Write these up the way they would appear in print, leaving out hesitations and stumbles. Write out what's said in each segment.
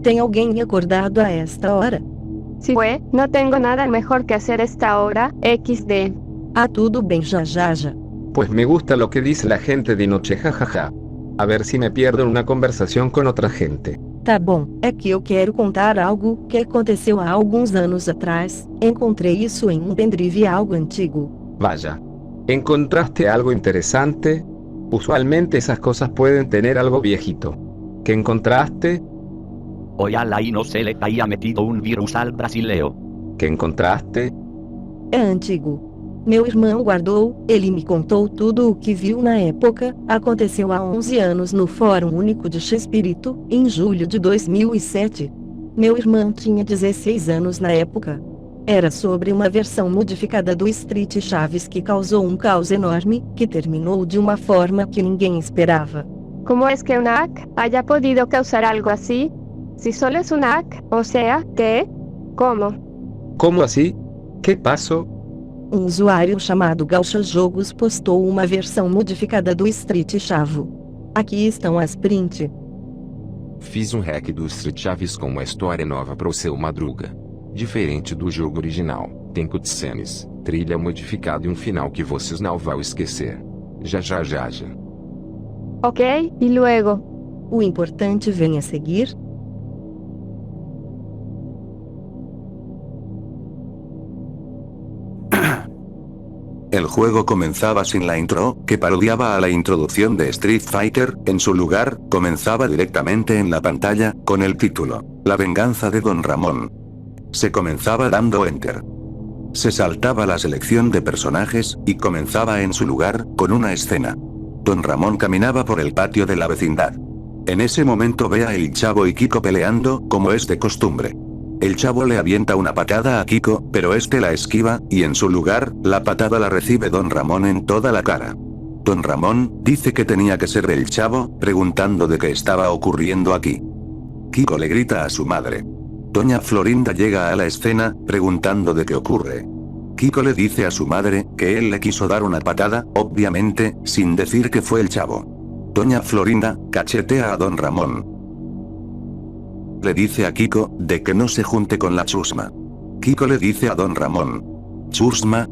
¿Tem alguien acordado a esta hora? Si fue, no tengo nada mejor que hacer esta hora, XD. Ah, tudo bem, já. Pues me gusta lo que dice la gente de noche, jajaja. A ver si me pierdo en una conversación con otra gente. Tá bom, é que eu quero contar algo que aconteceu há alguns anos atrás. Encontrei isso em um pendrive algo antigo. Vaya. ¿Encontraste algo interesante? Usualmente esas cosas pueden tener algo viejito. ¿Qué encontraste? Hoy a no se le había metido un virus al brasileo. ¿Qué encontraste? É antigo. Meu irmão guardou, ele me contou tudo o que viu na época. Aconteceu há 11 anos no Fórum Único de X-Espírito, em julho de 2007. Meu irmão tinha 16 anos na época. Era sobre uma versão modificada do Street Chaves que causou um caos enorme, que terminou de uma forma que ninguém esperava. ¿Cómo es que una hack haya podido causar algo así? Si solo es una hack, o sea, ¿qué? ¿Cómo? ¿Cómo así? ¿Qué pasó? Um usuário chamado Gaúcha Jogos postou uma versão modificada do Street Chavo. Aqui estão as print. Fiz um hack do Street Chaves com uma história nova para o seu Madruga. Diferente do jogo original, tem cutscenes, trilha modificada e um final que vocês não vão esquecer. Já. Ok, y luego. O importante vem a seguir. El juego comenzaba sin la intro, que parodiaba a la introducción de Street Fighter. En su lugar, comenzaba directamente en la pantalla, con el título, La venganza de Don Ramón. Se comenzaba dando Enter. Se saltaba la selección de personajes, y comenzaba en su lugar, con una escena. Don Ramón caminaba por el patio de la vecindad. En ese momento ve a El Chavo y Kiko peleando, como es de costumbre. El Chavo le avienta una patada a Kiko, pero este la esquiva, y en su lugar, la patada la recibe Don Ramón en toda la cara. Don Ramón dice que tenía que ser El Chavo, preguntando de qué estaba ocurriendo aquí. Kiko le grita a su madre. Doña Florinda llega a la escena, preguntando de qué ocurre. Kiko le dice a su madre, que él le quiso dar una patada, obviamente, sin decir que fue El Chavo. Doña Florinda cachetea a Don Ramón. Le dice a Kiko, de que no se junte con la chusma. Kiko le dice a Don Ramón. Chusma.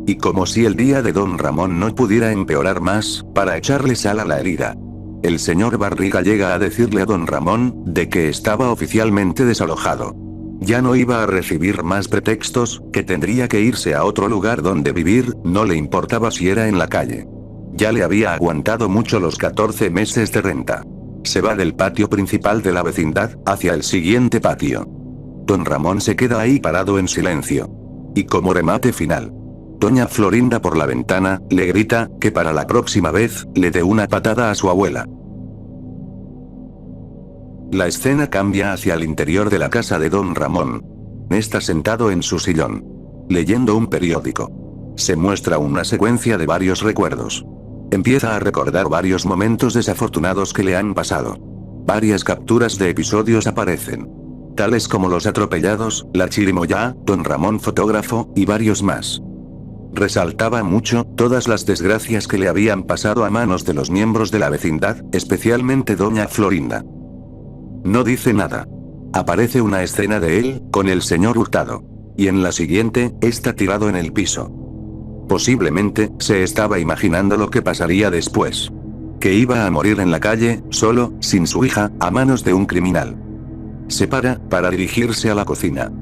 Y como si el día de Don Ramón no pudiera empeorar más, para echarle sal a la herida. El señor Barriga llega a decirle a Don Ramón, de que estaba oficialmente desalojado. Ya no iba a recibir más pretextos, que tendría que irse a otro lugar donde vivir, no le importaba si era en la calle. Ya le había aguantado mucho los 14 meses de renta. Se va del patio principal de la vecindad, hacia el siguiente patio. Don Ramón se queda ahí parado en silencio. Y como remate final, Doña Florinda por la ventana, le grita, que para la próxima vez, le dé una patada a su abuela. La escena cambia hacia el interior de la casa de Don Ramón. Está sentado en su sillón, leyendo un periódico. Se muestra una secuencia de varios recuerdos. Empieza a recordar varios momentos desafortunados que le han pasado. Varias capturas de episodios aparecen, tales como los atropellados, la chirimoyá, Don Ramón fotógrafo, y varios más. Resaltaba mucho, todas las desgracias que le habían pasado a manos de los miembros de la vecindad, especialmente Doña Florinda. No dice nada. Aparece una escena de él, con el señor Hurtado. Y en la siguiente, está tirado en el piso. Posiblemente, se estaba imaginando lo que pasaría después. Que iba a morir en la calle, solo, sin su hija, a manos de un criminal. Se para dirigirse a la cocina.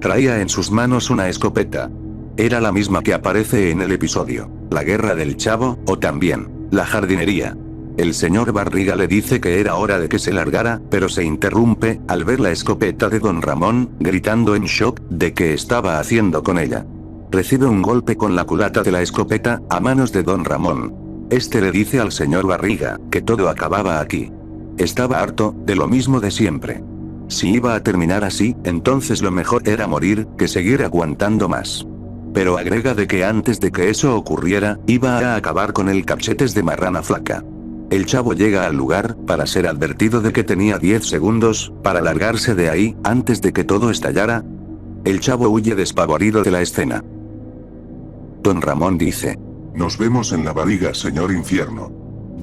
Traía en sus manos una escopeta. Era la misma que aparece en el episodio, La Guerra del Chavo, o también, La Jardinería. El señor Barriga le dice que era hora de que se largara, pero se interrumpe, al ver la escopeta de Don Ramón, gritando en shock, de qué estaba haciendo con ella. Recibe un golpe con la culata de la escopeta, a manos de Don Ramón. Este le dice al señor Barriga, que todo acababa aquí. Estaba harto, de lo mismo de siempre. Si iba a terminar así, entonces lo mejor era morir, que seguir aguantando más. Pero agrega de que antes de que eso ocurriera, iba a acabar con el cachetes de marrana flaca. El Chavo llega al lugar, para ser advertido de que tenía 10 segundos, para largarse de ahí, antes de que todo estallara. El Chavo huye despavorido de la escena. Don Ramón dice: Nos vemos en la barriga, señor infierno.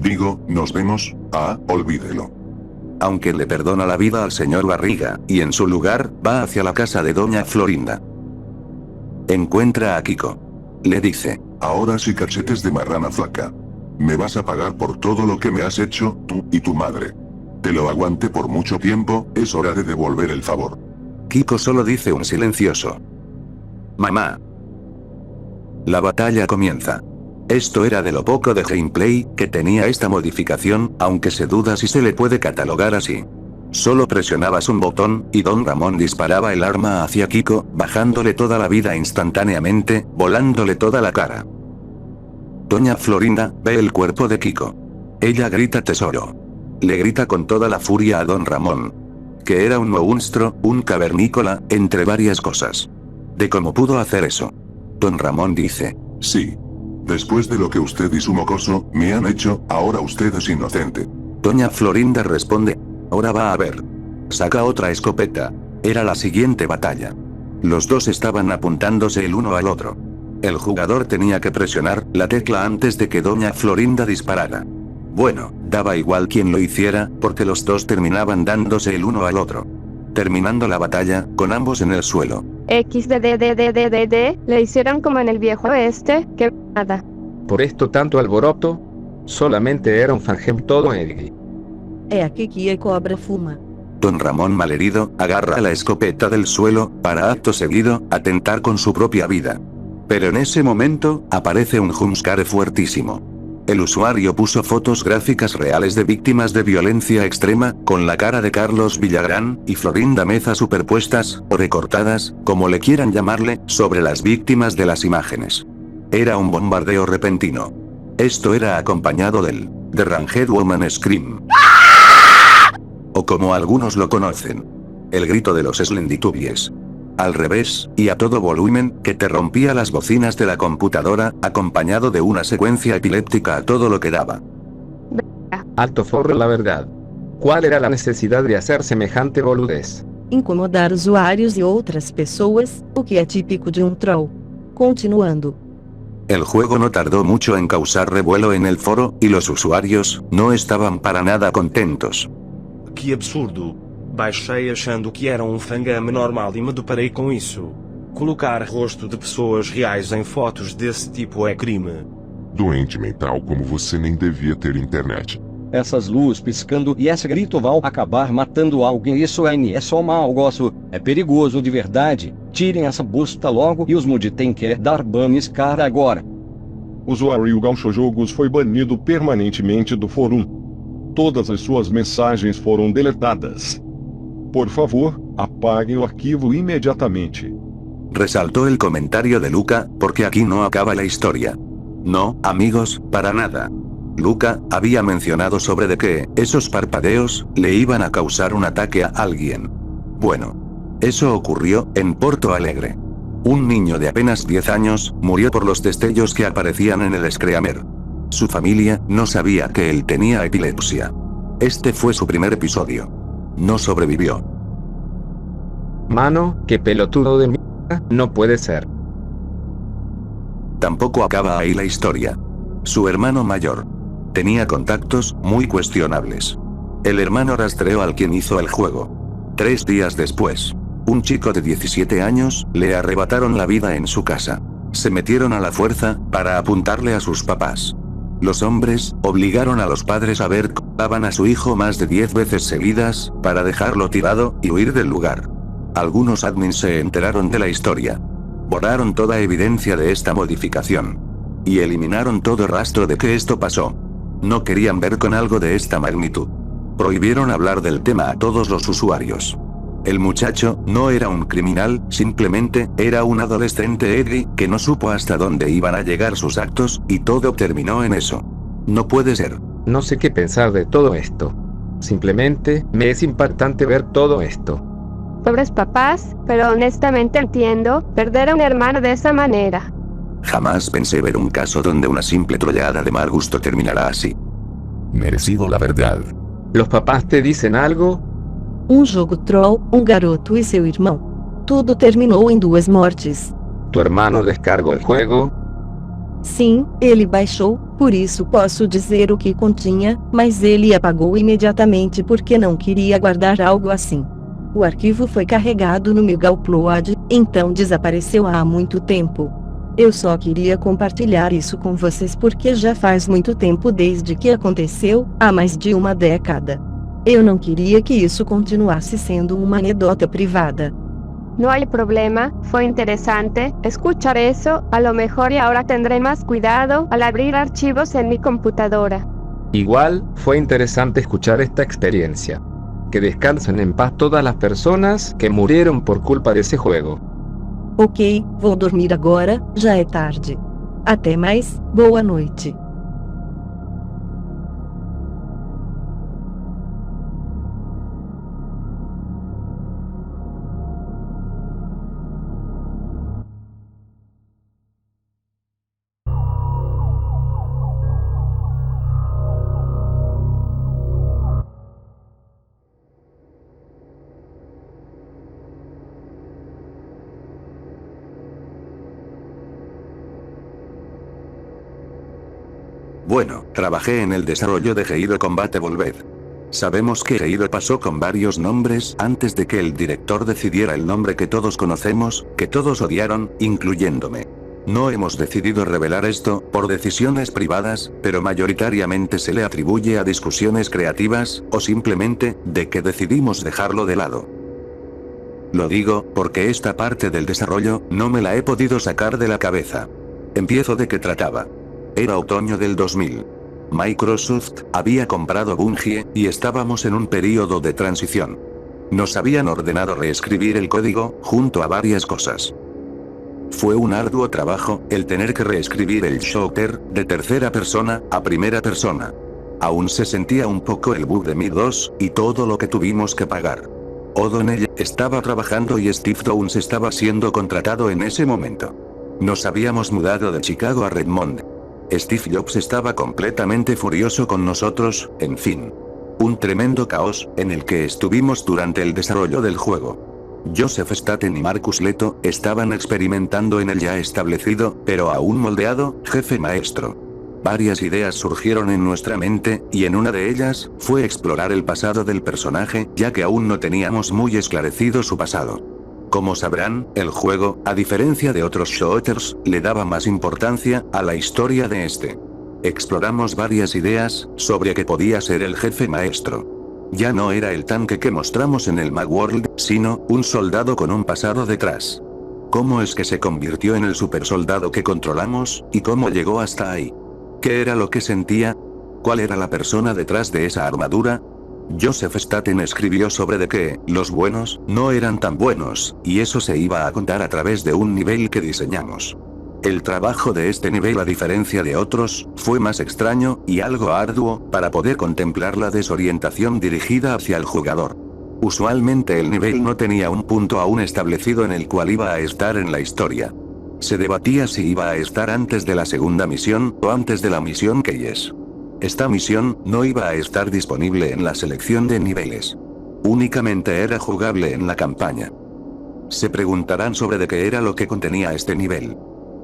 Digo, nos vemos, olvídelo. aunque le perdona la vida al señor Barriga, y en su lugar, va hacia la casa de doña Florinda. Encuentra a Kiko. Le dice: Ahora sí, cachetes de marrana flaca. Me vas a pagar por todo lo que me has hecho, tú y tu madre. Te lo aguanté por mucho tiempo, es hora de devolver el favor. Kiko solo dice un silencioso: Mamá. La batalla comienza. Esto era de lo poco de gameplay que tenía esta modificación, aunque se duda si se le puede catalogar así. Solo presionabas un botón, y Don Ramón disparaba el arma hacia Kiko, bajándole toda la vida instantáneamente, volándole toda la cara. Doña Florinda ve el cuerpo de Kiko. Ella grita tesoro. Le grita con toda la furia a Don Ramón. Que era un monstruo, un cavernícola, entre varias cosas. De cómo pudo hacer eso. Don Ramón dice: Sí. Después de lo que usted y su mocoso me han hecho, ahora usted es inocente. Doña Florinda responde: Ahora va a ver. Saca otra escopeta. Era la siguiente batalla. Los dos estaban apuntándose el uno al otro. El jugador tenía que presionar la tecla antes de que Doña Florinda disparara. Bueno, daba igual quién lo hiciera, porque los dos terminaban dándose el uno al otro. Terminando la batalla, con ambos en el suelo. XDDDDDD, le hicieron como en el viejo oeste, que nada. Por esto tanto alboroto. Solamente era un fangem todo Eggy. É aqui que a cobra fuma. Don Ramón malherido, agarra la escopeta del suelo, para acto seguido, atentar con su propia vida. Pero en ese momento, aparece un jumpscare fuertísimo. El usuario puso fotos gráficas reales de víctimas de violencia extrema, con la cara de Carlos Villagrán y Florinda Meza superpuestas, o recortadas, como le quieran llamarle, sobre las víctimas de las imágenes. Era un bombardeo repentino. Esto era acompañado del The Ranged Woman Scream. O como algunos lo conocen. El grito de los Slendytubies. Al revés, y a todo volumen, que te rompía las bocinas de la computadora, acompañado de una secuencia epiléptica a todo lo que daba. Alto forro la verdad. ¿Cuál era la necesidad de hacer semejante boludez? Incomodar usuários e outras pessoas, o que é típico de um troll. Continuando. El juego no tardó mucho en causar revuelo en el foro, y los usuarios no estaban para nada contentos. Que absurdo. Baixei achando que era fangame normal e me deparei com isso. Colocar rosto de pessoas reais em fotos desse tipo é crime. Doente mental como você nem devia ter internet. Essas luzes piscando e esse grito vão acabar matando alguém. Isso é só mau gosto. É perigoso de verdade. Tirem essa bosta logo e os mod tem que dar ban nesse cara agora. O usuário Gaúcho Jogos foi banido permanentemente do fórum. Todas as suas mensagens foram deletadas. Por favor, apaguem o arquivo imediatamente. Resaltó el comentario de Luca, porque aquí no acaba la historia. No, amigos, para nada. Luca había mencionado sobre de que esos parpadeos le iban a causar un ataque a alguien. Bueno, eso ocurrió en Porto Alegre. Un niño de apenas 10 años murió por los destellos que aparecían en el Screamer. Su familia no sabía que él tenía epilepsia. Este fue su primer episodio. No sobrevivió. Mano, qué pelotudo de mierda, no puede ser. Tampoco acaba ahí la historia. Su hermano mayor tenía contactos muy cuestionables. El hermano rastreó al quien hizo el juego. 3 días después, un chico de 17 años le arrebataron la vida en su casa. Se metieron a la fuerza para apuntarle a sus papás. Los hombres obligaron a los padres a ver cómo daban a su hijo más de 10 veces seguidas, para dejarlo tirado y huir del lugar. Algunos admins se enteraron de la historia. Borraron toda evidencia de esta modificación. Y eliminaron todo rastro de que esto pasó. No querían ver con algo de esta magnitud. Prohibieron hablar del tema a todos los usuarios. El muchacho no era un criminal, simplemente era un adolescente edgy que no supo hasta dónde iban a llegar sus actos, y todo terminó en eso. No puede ser. No sé qué pensar de todo esto. Simplemente, me es impactante ver todo esto. Pobres papás, pero honestamente entiendo perder a un hermano de esa manera. Jamás pensé ver un caso donde una simple trollada de mal gusto terminará así. Merecido la verdad. ¿Los papás te dicen algo? Jogo troll, garoto e seu irmão. Tudo terminou em 2 mortes. ¿Tu hermano descargó el juego? Sim, ele baixou, por isso posso dizer o que continha, mas ele apagou imediatamente porque não queria guardar algo assim. O arquivo foi carregado no Mega Upload, então desapareceu há muito tempo. Eu só queria compartilhar isso com vocês porque já faz muito tempo desde que aconteceu, há mais de uma década. Eu não queria que isso continuasse sendo uma anedota privada. No hay problema, fue interesante escuchar eso, a lo mejor y ahora tendré más cuidado al abrir archivos en mi computadora. Igual, fue interesante escuchar esta experiencia. Que descansen en paz todas las personas que murieron por culpa de ese juego. Ok, vou dormir agora, já é tarde. Até mais, boa noite. Bueno, trabajé en el desarrollo de Hero Combat Evolved. Sabemos que Hero pasó con varios nombres antes de que el director decidiera el nombre que todos conocemos, que todos odiaron, incluyéndome. No hemos decidido revelar esto, por decisiones privadas, pero mayoritariamente se le atribuye a discusiones creativas, o simplemente, de que decidimos dejarlo de lado. Lo digo, porque esta parte del desarrollo, no me la he podido sacar de la cabeza. Empiezo de qué trataba. Era otoño del 2000. Microsoft había comprado Bungie, y estábamos en un período de transición. Nos habían ordenado reescribir el código, junto a varias cosas. Fue un arduo trabajo, el tener que reescribir el shooter, de tercera persona, a primera persona. Aún se sentía un poco el bug de Mi 2, y todo lo que tuvimos que pagar. O'Donnell estaba trabajando y Steve Downes estaba siendo contratado en ese momento. Nos habíamos mudado de Chicago a Redmond. Steve Jobs estaba completamente furioso con nosotros, en fin. Un tremendo caos, en el que estuvimos durante el desarrollo del juego. Joseph Staten y Marcus Leto estaban experimentando en el ya establecido, pero aún moldeado, jefe maestro. Varias ideas surgieron en nuestra mente, y en una de ellas, fue explorar el pasado del personaje, ya que aún no teníamos muy esclarecido su pasado. Como sabrán, el juego, a diferencia de otros shooters, le daba más importancia a la historia de este. Exploramos varias ideas sobre qué podía ser el jefe maestro. Ya no era el tanque que mostramos en el Macworld, sino un soldado con un pasado detrás. ¿Cómo es que se convirtió en el supersoldado que controlamos, y cómo llegó hasta ahí? ¿Qué era lo que sentía? ¿Cuál era la persona detrás de esa armadura? Joseph Staten escribió sobre de que los buenos no eran tan buenos, y eso se iba a contar a través de un nivel que diseñamos. El trabajo de este nivel, a diferencia de otros, fue más extraño, y algo arduo, para poder contemplar la desorientación dirigida hacia el jugador. Usualmente el nivel no tenía un punto aún establecido en el cual iba a estar en la historia. Se debatía si iba a estar antes de la segunda misión, o antes de la misión Keyes. Esta misión no iba a estar disponible en la selección de niveles. Únicamente era jugable en la campaña. Se preguntarán sobre de qué era lo que contenía este nivel.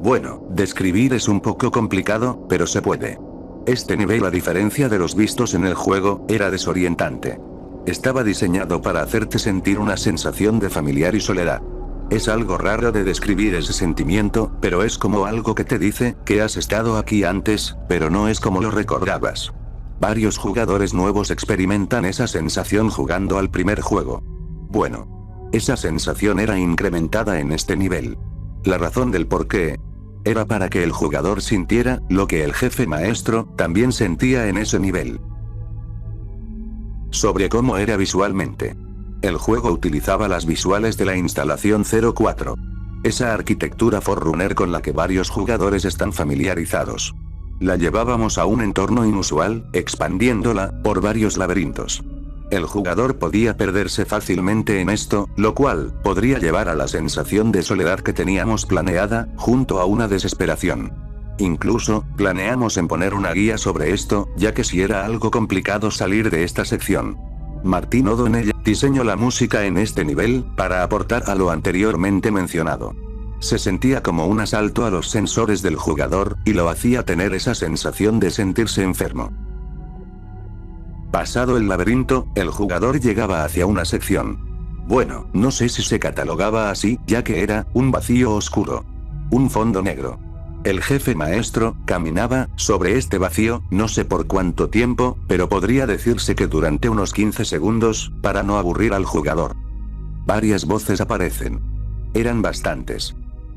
Bueno, describir es un poco complicado, pero se puede. Este nivel, a diferencia de los vistos en el juego, era desorientante. Estaba diseñado para hacerte sentir una sensación de familiar y soledad. Es algo raro de describir ese sentimiento, pero es como algo que te dice que has estado aquí antes, pero no es como lo recordabas. Varios jugadores nuevos experimentan esa sensación jugando al primer juego. Bueno, esa sensación era incrementada en este nivel. La razón del por qué era para que el jugador sintiera lo que el jefe maestro también sentía en ese nivel. Sobre cómo era visualmente. El juego utilizaba las visuales de la instalación 04. Esa arquitectura Forerunner con la que varios jugadores están familiarizados. La llevábamos a un entorno inusual, expandiéndola por varios laberintos. El jugador podía perderse fácilmente en esto, lo cual podría llevar a la sensación de soledad que teníamos planeada, junto a una desesperación. Incluso, planeamos en poner una guía sobre esto, ya que si era algo complicado salir de esta sección. Martin O'Donnell diseñó la música en este nivel, para aportar a lo anteriormente mencionado. Se sentía como un asalto a los sensores del jugador, y lo hacía tener esa sensación de sentirse enfermo. Pasado el laberinto, el jugador llegaba hacia una sección. Bueno, no sé si se catalogaba así, ya que era un vacío oscuro. Un fondo negro. El jefe maestro caminaba sobre este vacío, no sé por cuánto tiempo, pero podría decirse que durante unos 15 segundos, para no aburrir al jugador. Varias voces aparecen. Eran bastantes.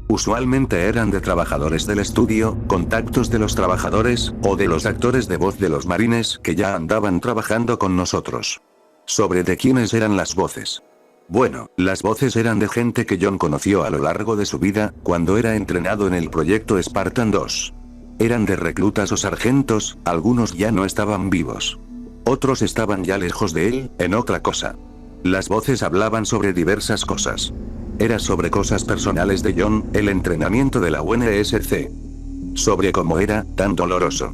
Usualmente eran de trabajadores del estudio, contactos de los trabajadores, o de los actores de voz de los marines que ya andaban trabajando con nosotros. ¿Sobre de quiénes eran las voces? Bueno, las voces eran de gente que John conoció a lo largo de su vida, cuando era entrenado en el proyecto Spartan 2. Eran de reclutas o sargentos, algunos ya no estaban vivos. Otros estaban ya lejos de él, en otra cosa. Las voces hablaban sobre diversas cosas. Era sobre cosas personales de John, el entrenamiento de la UNSC. Sobre cómo era tan doloroso.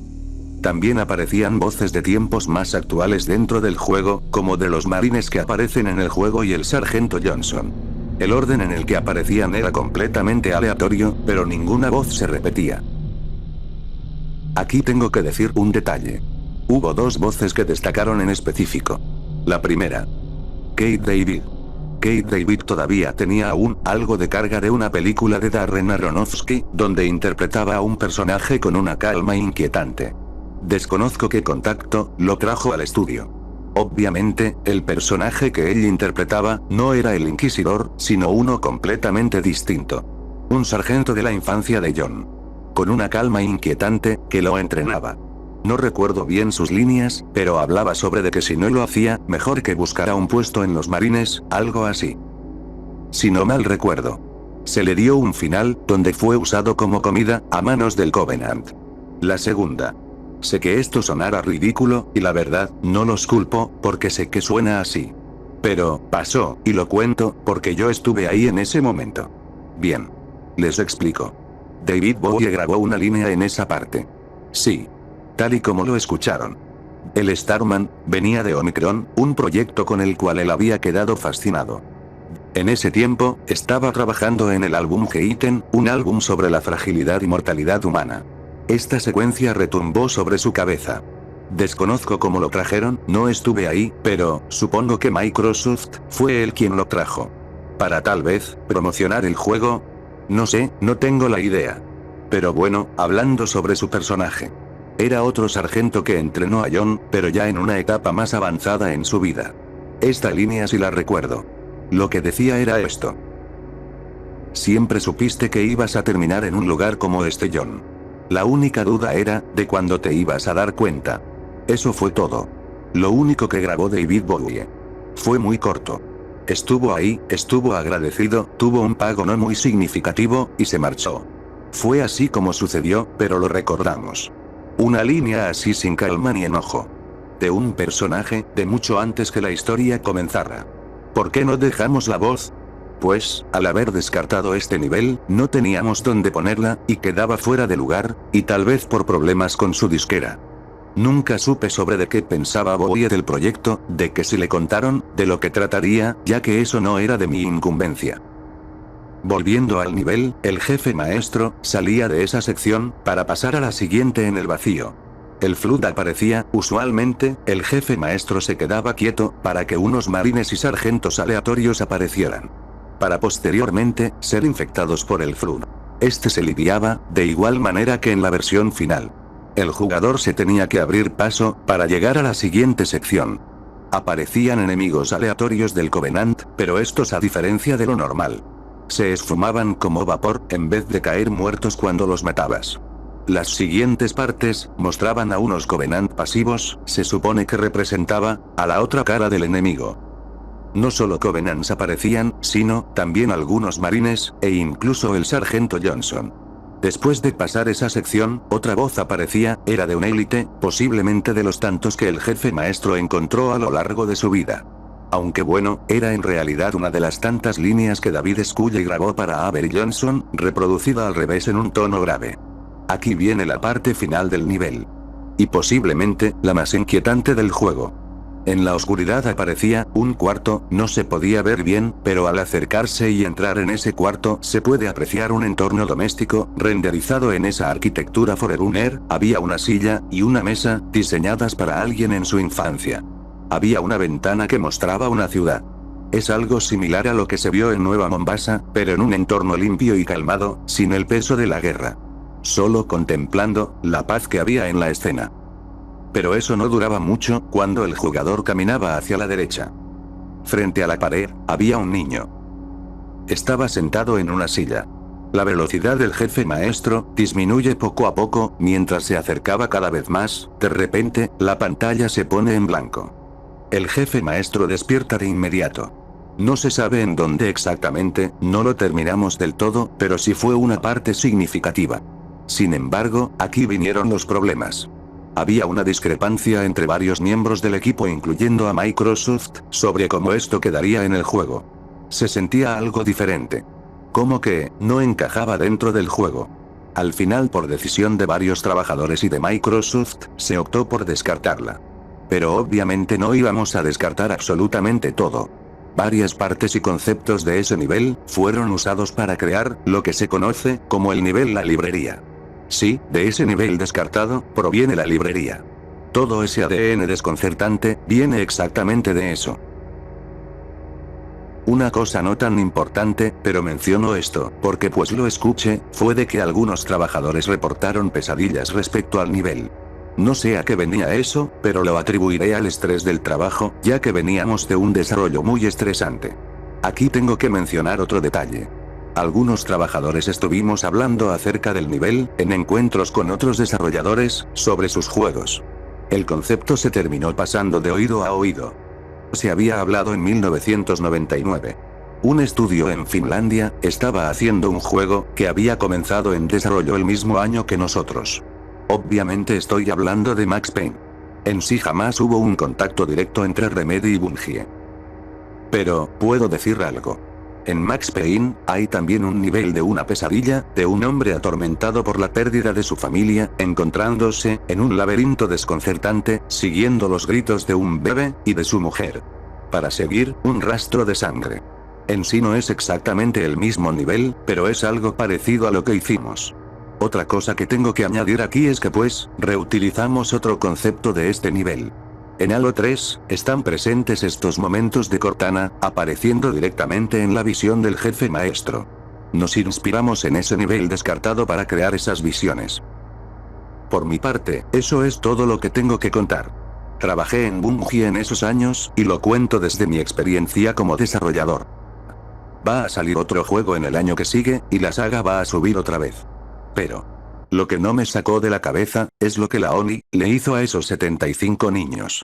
También aparecían voces de tiempos más actuales dentro del juego, como de los marines que aparecen en el juego y el sargento Johnson. El orden en el que aparecían era completamente aleatorio, pero ninguna voz se repetía. Aquí tengo que decir un detalle. Hubo dos voces que destacaron en específico. La primera. Kate David. Kate David todavía tenía aún algo de carga de una película de Darren Aronofsky, donde interpretaba a un personaje con una calma inquietante. Desconozco qué contacto lo trajo al estudio. Obviamente, el personaje que él interpretaba no era el Inquisidor, sino uno completamente distinto. Un sargento de la infancia de John. Con una calma inquietante, que lo entrenaba. No recuerdo bien sus líneas, pero hablaba sobre de que si no lo hacía, mejor que buscara un puesto en los marines, algo así. Si no mal recuerdo. Se le dio un final, donde fue usado como comida, a manos del Covenant. La segunda. Sé que esto sonará ridículo, y la verdad, no los culpo, porque sé que suena así. Pero, pasó, y lo cuento, porque yo estuve ahí en ese momento. Bien. Les explico. David Bowie grabó una línea en esa parte. Sí. Tal y como lo escucharon. El Starman venía de Omicron, un proyecto con el cual él había quedado fascinado. En ese tiempo, estaba trabajando en el álbum Geiten, un álbum sobre la fragilidad y mortalidad humana. Esta secuencia retumbó sobre su cabeza. Desconozco cómo lo trajeron, no estuve ahí, pero supongo que Microsoft fue él quien lo trajo. Para tal vez promocionar el juego. No sé, no tengo la idea. Pero bueno, hablando sobre su personaje. Era otro sargento que entrenó a John, pero ya en una etapa más avanzada en su vida. Esta línea sí la recuerdo. Lo que decía era esto. Siempre supiste que ibas a terminar en un lugar como este, John. La única duda era, de cuándo te ibas a dar cuenta. Eso fue todo. Lo único que grabó David Bowie. Fue muy corto. Estuvo ahí, estuvo agradecido, tuvo un pago no muy significativo, y se marchó. Fue así como sucedió, pero lo recordamos. Una línea así sin calma ni enojo. De un personaje, de mucho antes que la historia comenzara. ¿Por qué no dejamos la voz? Pues, al haber descartado este nivel, no teníamos dónde ponerla, y quedaba fuera de lugar, y tal vez por problemas con su disquera. Nunca supe sobre de qué pensaba Bowie del proyecto, de que si le contaron, de lo que trataría, ya que eso no era de mi incumbencia. Volviendo al nivel, el jefe maestro salía de esa sección para pasar a la siguiente en el vacío. El flood aparecía, usualmente, el jefe maestro se quedaba quieto para que unos marines y sargentos aleatorios aparecieran. Para posteriormente, ser infectados por el flood. Este se lidiaba, de igual manera que en la versión final. El jugador se tenía que abrir paso para llegar a la siguiente sección. Aparecían enemigos aleatorios del Covenant, pero estos a diferencia de lo normal. Se esfumaban como vapor, en vez de caer muertos cuando los matabas. Las siguientes partes, mostraban a unos Covenant pasivos, se supone que representaba, a la otra cara del enemigo. No solo Covenants aparecían, sino, también algunos marines, e incluso el sargento Johnson. Después de pasar esa sección, otra voz aparecía, era de un élite, posiblemente de los tantos que el jefe maestro encontró a lo largo de su vida. Aunque bueno, era en realidad una de las tantas líneas que David Scully grabó para Avery Johnson, reproducida al revés en un tono grave. Aquí viene la parte final del nivel. Y posiblemente, la más inquietante del juego. En la oscuridad aparecía un cuarto, no se podía ver bien, pero al acercarse y entrar en ese cuarto se puede apreciar un entorno doméstico, renderizado en esa arquitectura Forerunner. Había una silla y una mesa, diseñadas para alguien en su infancia. Había una ventana que mostraba una ciudad. Es algo similar a lo que se vio en Nueva Mombasa, pero en un entorno limpio y calmado, sin el peso de la guerra. Solo contemplando la paz que había en la escena. Pero eso no duraba mucho, cuando el jugador caminaba hacia la derecha. Frente a la pared, había un niño. Estaba sentado en una silla. La velocidad del jefe maestro disminuye poco a poco, mientras se acercaba cada vez más. De repente, la pantalla se pone en blanco. El jefe maestro despierta de inmediato. No se sabe en dónde exactamente, no lo terminamos del todo, pero sí fue una parte significativa. Sin embargo, aquí vinieron los problemas. Había una discrepancia entre varios miembros del equipo, incluyendo a Microsoft, sobre cómo esto quedaría en el juego. Se sentía algo diferente. Como que no encajaba dentro del juego. Al final, por decisión de varios trabajadores y de Microsoft, se optó por descartarla. Pero obviamente no íbamos a descartar absolutamente todo. Varias partes y conceptos de ese nivel fueron usados para crear lo que se conoce como el nivel La Librería. Sí, de ese nivel descartado proviene la librería. Todo ese ADN desconcertante viene exactamente de eso. Una cosa no tan importante, pero menciono esto, porque pues lo escuché, fue de que algunos trabajadores reportaron pesadillas respecto al nivel. No sé a qué venía eso, pero lo atribuiré al estrés del trabajo, ya que veníamos de un desarrollo muy estresante. Aquí tengo que mencionar otro detalle. Algunos trabajadores estuvimos hablando acerca del nivel, en encuentros con otros desarrolladores, sobre sus juegos. El concepto se terminó pasando de oído a oído. Se había hablado en 1999. Un estudio en Finlandia estaba haciendo un juego que había comenzado en desarrollo el mismo año que nosotros. Obviamente estoy hablando de Max Payne. En sí jamás hubo un contacto directo entre Remedy y Bungie. Pero, puedo decir algo. En Max Payne, hay también un nivel de una pesadilla, de un hombre atormentado por la pérdida de su familia, encontrándose en un laberinto desconcertante, siguiendo los gritos de un bebé y de su mujer. Para seguir un rastro de sangre. En sí no es exactamente el mismo nivel, pero es algo parecido a lo que hicimos. Otra cosa que tengo que añadir aquí es que pues, reutilizamos otro concepto de este nivel. En Halo 3, están presentes estos momentos de Cortana, apareciendo directamente en la visión del jefe maestro. Nos inspiramos en ese nivel descartado para crear esas visiones. Por mi parte, eso es todo lo que tengo que contar. Trabajé en Bungie en esos años, y lo cuento desde mi experiencia como desarrollador. Va a salir otro juego en el año que sigue, y la saga va a subir otra vez. Pero lo que no me sacó de la cabeza, es lo que la ONI le hizo a esos 75 niños.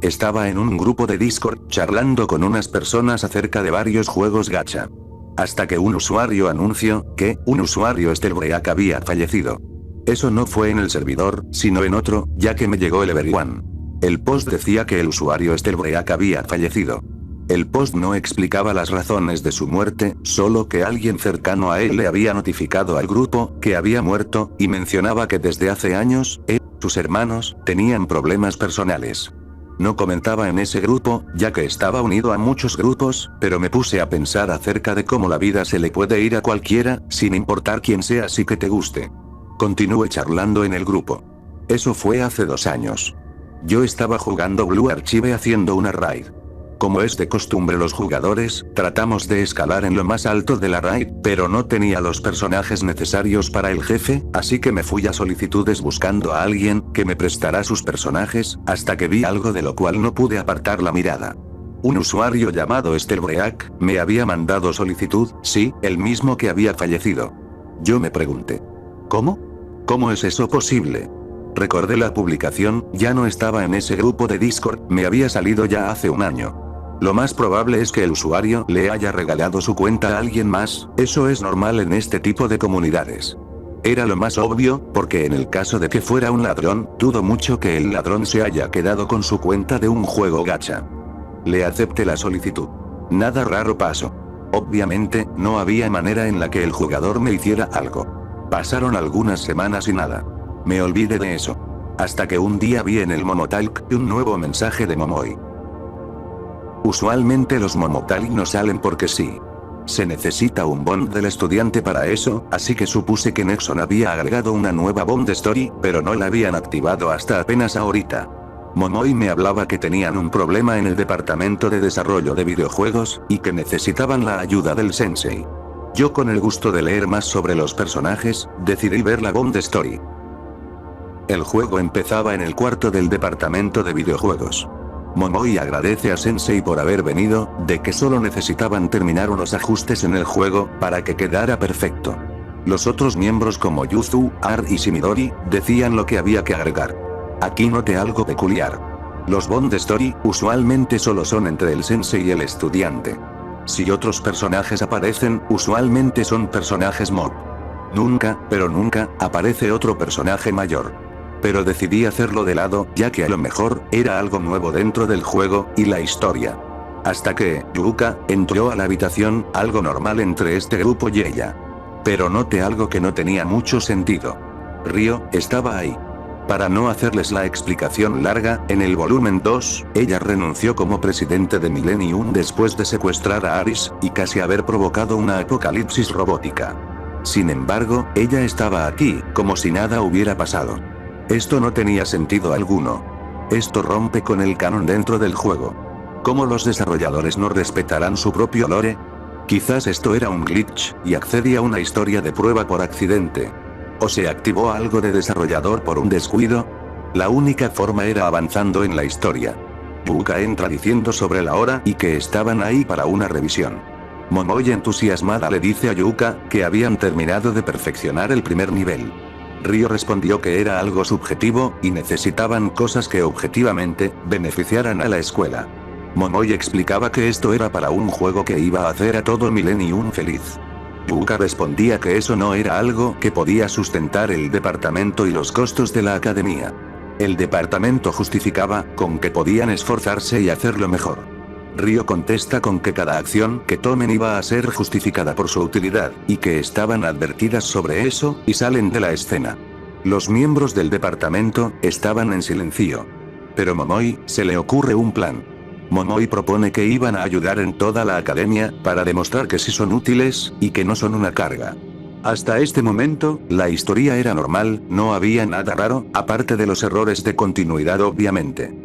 Estaba en un grupo de Discord charlando con unas personas acerca de varios juegos gacha. Hasta que un usuario anunció que un usuario Stelbreak había fallecido. Eso no fue en el servidor, sino en otro, ya que me llegó el Everyone. El post decía que el usuario Stelbreak había fallecido. El post no explicaba las razones de su muerte, solo que alguien cercano a él le había notificado al grupo que había muerto, y mencionaba que desde hace años, él y sus hermanos tenían problemas personales. No comentaba en ese grupo, ya que estaba unido a muchos grupos, pero me puse a pensar acerca de cómo la vida se le puede ir a cualquiera, sin importar quién sea, así que te guste. Continué charlando en el grupo. Eso fue hace 2 años. Yo estaba jugando Blue Archive haciendo una raid. Como es de costumbre los jugadores, tratamos de escalar en lo más alto de la raid, pero no tenía los personajes necesarios para el jefe, así que me fui a solicitudes buscando a alguien que me prestara sus personajes, hasta que vi algo de lo cual no pude apartar la mirada. Un usuario llamado Stelbreak me había mandado solicitud, sí, el mismo que había fallecido. Yo me pregunté, ¿cómo? ¿Cómo es eso posible? Recordé la publicación, ya no estaba en ese grupo de Discord, me había salido ya hace un año. Lo más probable es que el usuario le haya regalado su cuenta a alguien más, eso es normal en este tipo de comunidades. Era lo más obvio, porque en el caso de que fuera un ladrón, dudo mucho que el ladrón se haya quedado con su cuenta de un juego gacha. Le acepté la solicitud. Nada raro pasó. Obviamente, no había manera en la que el jugador me hiciera algo. Pasaron algunas semanas y nada. Me olvidé de eso. Hasta que un día vi en el Momotalk un nuevo mensaje de Momoi. Usualmente los Momotalk no salen porque sí. Se necesita un bond del estudiante para eso, así que supuse que Nexon había agregado una nueva bond story, pero no la habían activado hasta apenas ahorita. Momoi me hablaba que tenían un problema en el departamento de desarrollo de videojuegos, y que necesitaban la ayuda del sensei. Yo, con el gusto de leer más sobre los personajes, decidí ver la bond story. El juego empezaba en el cuarto del departamento de videojuegos. Momoi agradece a Sensei por haber venido, de que solo necesitaban terminar unos ajustes en el juego, para que quedara perfecto. Los otros miembros como Yuzu, Ar y Shimidori, decían lo que había que agregar. Aquí noté algo peculiar. Los bond story, usualmente solo son entre el sensei y el estudiante. Si otros personajes aparecen, usualmente son personajes mob. Nunca, pero nunca, aparece otro personaje mayor. Pero decidí hacerlo de lado, ya que a lo mejor, era algo nuevo dentro del juego, y la historia. Hasta que, Yuka, entró a la habitación, algo normal entre este grupo y ella. Pero noté algo que no tenía mucho sentido. Ryo, estaba ahí. Para no hacerles la explicación larga, en el volumen 2, ella renunció como presidente de Millennium después de secuestrar a Aris, y casi haber provocado una apocalipsis robótica. Sin embargo, ella estaba aquí, como si nada hubiera pasado. Esto no tenía sentido alguno. Esto rompe con el canon dentro del juego. ¿Cómo los desarrolladores no respetarán su propio lore? Quizás esto era un glitch, y accedí a una historia de prueba por accidente. ¿O se activó algo de desarrollador por un descuido? La única forma era avanzando en la historia. Yuka entra diciendo sobre la hora y que estaban ahí para una revisión. Momoi entusiasmada le dice a Yuka que habían terminado de perfeccionar el primer nivel. Ryo respondió que era algo subjetivo, y necesitaban cosas que objetivamente beneficiaran a la escuela. Momoi explicaba que esto era para un juego que iba a hacer a todo Millennium feliz. Yuka respondía que eso no era algo que podía sustentar el departamento y los costos de la academia. El departamento justificaba con que podían esforzarse y hacerlo mejor. Ryo contesta con que cada acción que tomen iba a ser justificada por su utilidad, y que estaban advertidas sobre eso, y salen de la escena. Los miembros del departamento estaban en silencio. Pero Momoi se le ocurre un plan. Momoi propone que iban a ayudar en toda la academia, para demostrar que sí son útiles, y que no son una carga. Hasta este momento, la historia era normal, no había nada raro, aparte de los errores de continuidad obviamente.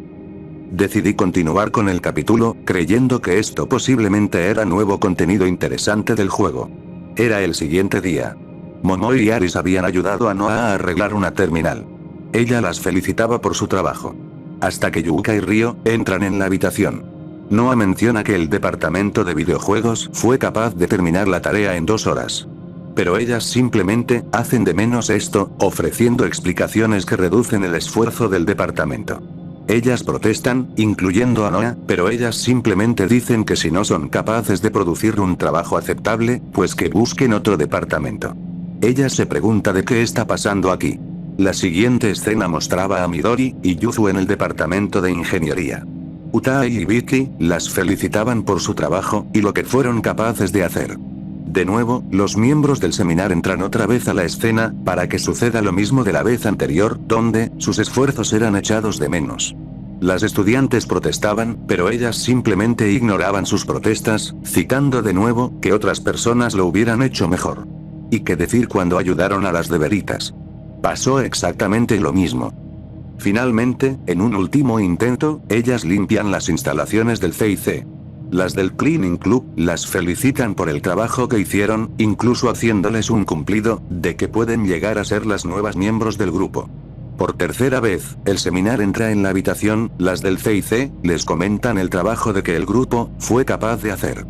Decidí continuar con el capítulo, creyendo que esto posiblemente era nuevo contenido interesante del juego. Era el siguiente día. Momoi y Aris habían ayudado a Noah a arreglar una terminal. Ella las felicitaba por su trabajo. Hasta que Yuka y Ryo entran en la habitación. Noah menciona que el departamento de videojuegos fue capaz de terminar la tarea en 2 horas. Pero ellas simplemente hacen de menos esto, ofreciendo explicaciones que reducen el esfuerzo del departamento. Ellas protestan, incluyendo a Noah, pero ellas simplemente dicen que si no son capaces de producir un trabajo aceptable, pues que busquen otro departamento. Ella se pregunta de qué está pasando aquí. La siguiente escena mostraba a Midori y Yuzu en el departamento de ingeniería. Utai y Vicky las felicitaban por su trabajo y lo que fueron capaces de hacer. De nuevo, los miembros del seminar entran otra vez a la escena, para que suceda lo mismo de la vez anterior, donde sus esfuerzos eran echados de menos. Las estudiantes protestaban, pero ellas simplemente ignoraban sus protestas, citando de nuevo que otras personas lo hubieran hecho mejor. Y qué decir cuando ayudaron a las de veritas. Pasó exactamente lo mismo. Finalmente, en un último intento, ellas limpian las instalaciones del CIC. Las del Cleaning Club las felicitan por el trabajo que hicieron, incluso haciéndoles un cumplido de que pueden llegar a ser las nuevas miembros del grupo. Por tercera vez, el seminar entra en la habitación, las del CIC les comentan el trabajo de que el grupo fue capaz de hacer.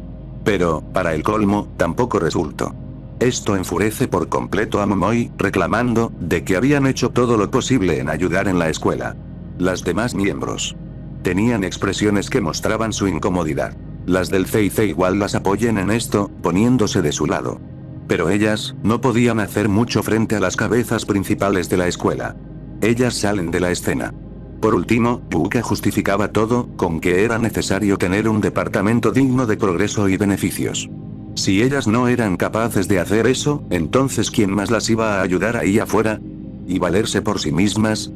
Pero, para el colmo, tampoco resultó. Esto enfurece por completo a Momoi, reclamando de que habían hecho todo lo posible en ayudar en la escuela. Las demás miembros. Tenían expresiones que mostraban su incomodidad. Las del CIC igual las apoyen en esto, poniéndose de su lado. Pero ellas, no podían hacer mucho frente a las cabezas principales de la escuela. Ellas salen de la escena. Por último, Yuka justificaba todo, con que era necesario tener un departamento digno de progreso y beneficios. Si ellas no eran capaces de hacer eso, entonces ¿quién más las iba a ayudar ahí afuera? ¿Y valerse por sí mismas?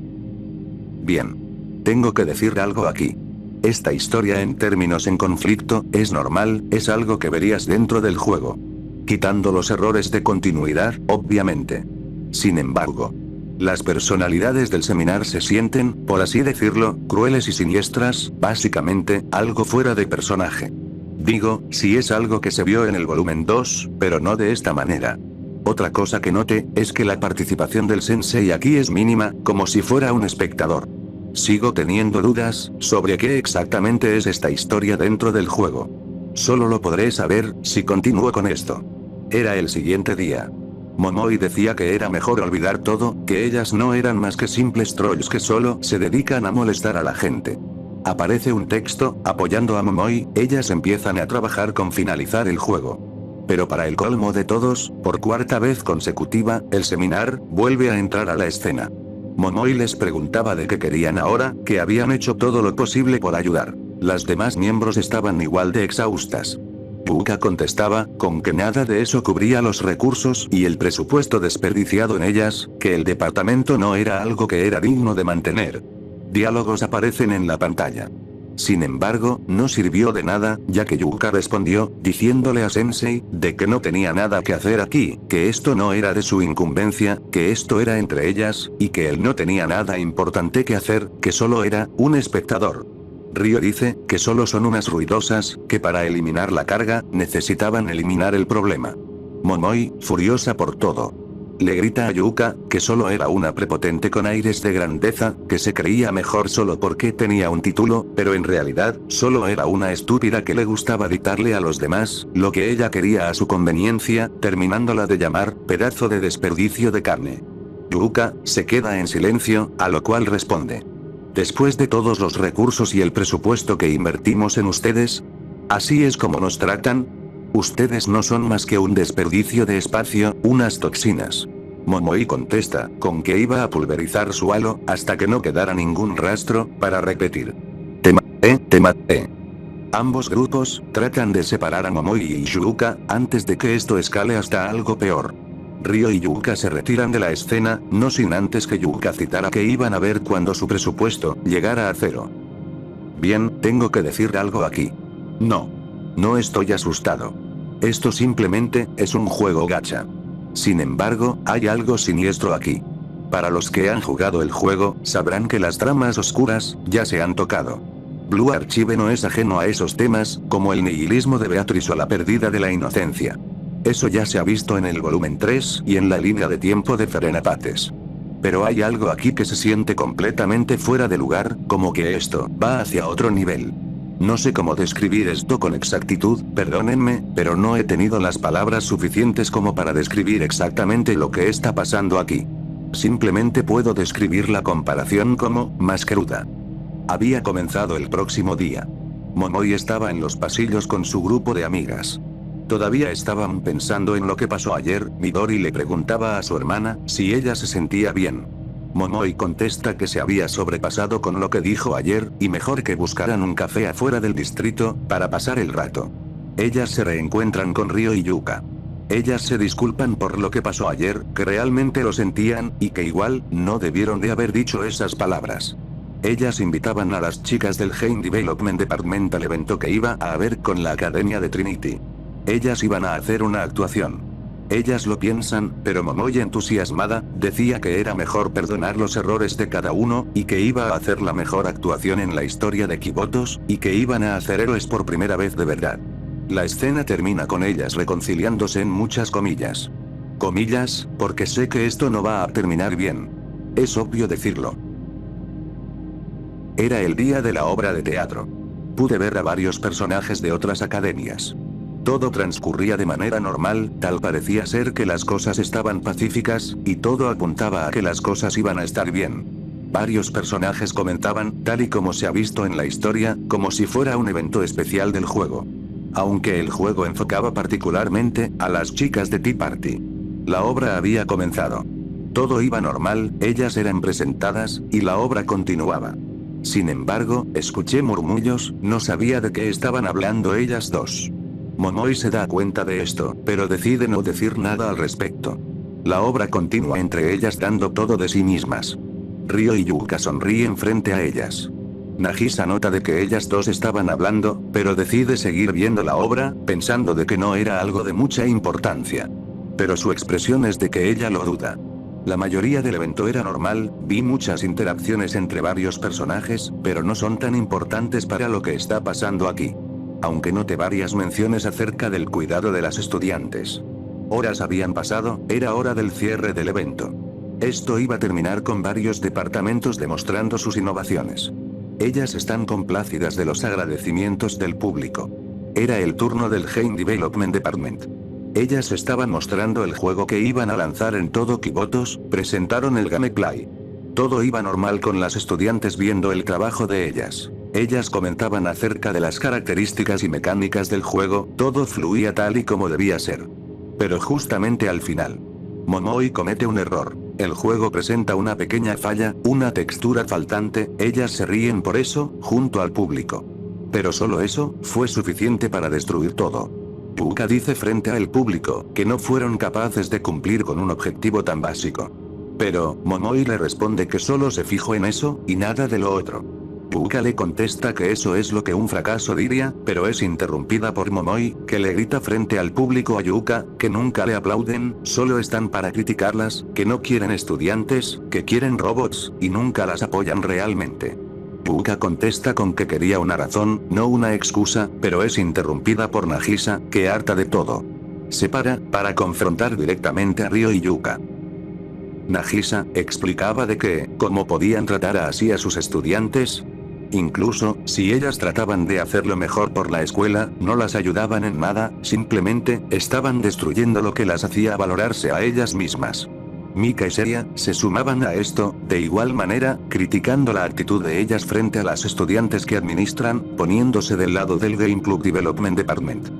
Bien. Tengo que decir algo aquí. Esta historia en términos en conflicto, es normal, es algo que verías dentro del juego. Quitando los errores de continuidad, obviamente. Sin embargo, las personalidades del seminar se sienten, por así decirlo, crueles y siniestras, básicamente, algo fuera de personaje. Digo, si es algo que se vio en el volumen 2, pero no de esta manera. Otra cosa que note, es que la participación del sensei aquí es mínima, como si fuera un espectador. Sigo teniendo dudas, sobre qué exactamente es esta historia dentro del juego. Solo lo podré saber, si continúo con esto. Era el siguiente día. Momoi decía que era mejor olvidar todo, que ellas no eran más que simples trolls que solo se dedican a molestar a la gente. Aparece un texto, apoyando a Momoi, ellas empiezan a trabajar con finalizar el juego. Pero para el colmo de todos, por cuarta vez consecutiva, el seminar vuelve a entrar a la escena. Momoi les preguntaba de qué querían ahora, que habían hecho todo lo posible por ayudar. Las demás miembros estaban igual de exhaustas. Yuka contestaba, con que nada de eso cubría los recursos y el presupuesto desperdiciado en ellas, que el departamento no era algo que era digno de mantener. Diálogos aparecen en la pantalla. Sin embargo, no sirvió de nada, ya que Yuka respondió, diciéndole a Sensei, de que no tenía nada que hacer aquí, que esto no era de su incumbencia, que esto era entre ellas, y que él no tenía nada importante que hacer, que solo era un espectador. Ryo dice, que solo son unas ruidosas, que para eliminar la carga, necesitaban eliminar el problema. Momoi, furiosa por todo, le grita a Yuka, que solo era una prepotente con aires de grandeza, que se creía mejor solo porque tenía un título, pero en realidad, solo era una estúpida que le gustaba dictarle a los demás, lo que ella quería a su conveniencia, terminándola de llamar, pedazo de desperdicio de carne. Yuka, se queda en silencio, a lo cual responde. Después de todos los recursos y el presupuesto que invertimos en ustedes, ¿así es como nos tratan? Ustedes no son más que un desperdicio de espacio, unas toxinas. Momoi contesta, con que iba a pulverizar su halo, hasta que no quedara ningún rastro, para repetir. Te maté. Ambos grupos, tratan de separar a Momoi y Yuka, antes de que esto escale hasta algo peor. Ryo y Yuka se retiran de la escena, no sin antes que Yuka citara que iban a ver cuando su presupuesto llegara a 0. Bien, tengo que decir algo aquí. No estoy asustado. Esto simplemente es un juego gacha. Sin embargo, hay algo siniestro aquí. Para los que han jugado el juego, sabrán que las tramas oscuras ya se han tocado. Blue Archive no es ajeno a esos temas, como el nihilismo de Beatrice o la pérdida de la inocencia. Eso ya se ha visto en el volumen 3 y en la línea de tiempo de Ferenapates. Pero hay algo aquí que se siente completamente fuera de lugar, como que esto va hacia otro nivel. No sé cómo describir esto con exactitud, perdónenme, pero no he tenido las palabras suficientes como para describir exactamente lo que está pasando aquí. Simplemente puedo describir la comparación como, más cruda. Había comenzado el próximo día. Momoi estaba en los pasillos con su grupo de amigas. Todavía estaban pensando en lo que pasó ayer, Midori le preguntaba a su hermana, si ella se sentía bien. Momoi contesta que se había sobrepasado con lo que dijo ayer, y mejor que buscaran un café afuera del distrito, para pasar el rato. Ellas se reencuentran con Ryo y Yuka. Ellas se disculpan por lo que pasó ayer, que realmente lo sentían, y que igual, no debieron de haber dicho esas palabras. Ellas invitaban a las chicas del Game Development Department al evento que iba a haber con la Academia de Trinity. Ellas iban a hacer una actuación. Ellas lo piensan, pero Momoi entusiasmada, decía que era mejor perdonar los errores de cada uno, y que iba a hacer la mejor actuación en la historia de Kibotos, y que iban a hacer héroes por primera vez de verdad. La escena termina con ellas reconciliándose en muchas comillas. Comillas, porque sé que esto no va a terminar bien. Es obvio decirlo. Era el día de la obra de teatro. Pude ver a varios personajes de otras academias. Todo transcurría de manera normal, tal parecía ser que las cosas estaban pacíficas, y todo apuntaba a que las cosas iban a estar bien. Varios personajes comentaban, tal y como se ha visto en la historia, como si fuera un evento especial del juego. Aunque el juego enfocaba particularmente a las chicas de Tea Party. La obra había comenzado. Todo iba normal, ellas eran presentadas, y la obra continuaba. Sin embargo, escuché murmullos, no sabía de qué estaban hablando ellas dos. Momoi se da cuenta de esto, pero decide no decir nada al respecto. La obra continúa entre ellas dando todo de sí mismas. Ryo y Yuka sonríen frente a ellas. Nagisa nota de que ellas dos estaban hablando, pero decide seguir viendo la obra, pensando de que no era algo de mucha importancia. Pero su expresión es de que ella lo duda. La mayoría del evento era normal, vi muchas interacciones entre varios personajes, pero no son tan importantes para lo que está pasando aquí. Aunque noté varias menciones acerca del cuidado de las estudiantes. Horas habían pasado, era hora del cierre del evento. Esto iba a terminar con varios departamentos demostrando sus innovaciones. Ellas están complacidas de los agradecimientos del público. Era el turno del Game Development Department. Ellas estaban mostrando el juego que iban a lanzar en todo Kibotos, presentaron el gameplay. Todo iba normal con las estudiantes viendo el trabajo de ellas. Ellas comentaban acerca de las características y mecánicas del juego, todo fluía tal y como debía ser. Pero justamente al final, Momoi comete un error. El juego presenta una pequeña falla, una textura faltante, ellas se ríen por eso, junto al público. Pero solo eso, fue suficiente para destruir todo. Yuka dice frente al público, que no fueron capaces de cumplir con un objetivo tan básico. Pero, Momoi le responde que solo se fijó en eso, y nada de lo otro. Yuka le contesta que eso es lo que un fracaso diría, pero es interrumpida por Momoi, que le grita frente al público a Yuka, que nunca le aplauden, solo están para criticarlas, que no quieren estudiantes, que quieren robots, y nunca las apoyan realmente. Yuka contesta con que quería una razón, no una excusa, pero es interrumpida por Nagisa, que harta de todo. Se para confrontar directamente a Ryo y Yuka. Nagisa explicaba de que, cómo podían tratar así a sus estudiantes. Incluso, si ellas trataban de hacerlo mejor por la escuela, no las ayudaban en nada, simplemente, estaban destruyendo lo que las hacía valorarse a ellas mismas. Mika y Seria, se sumaban a esto, de igual manera, criticando la actitud de ellas frente a las estudiantes que administran, poniéndose del lado del Game Club Development Department.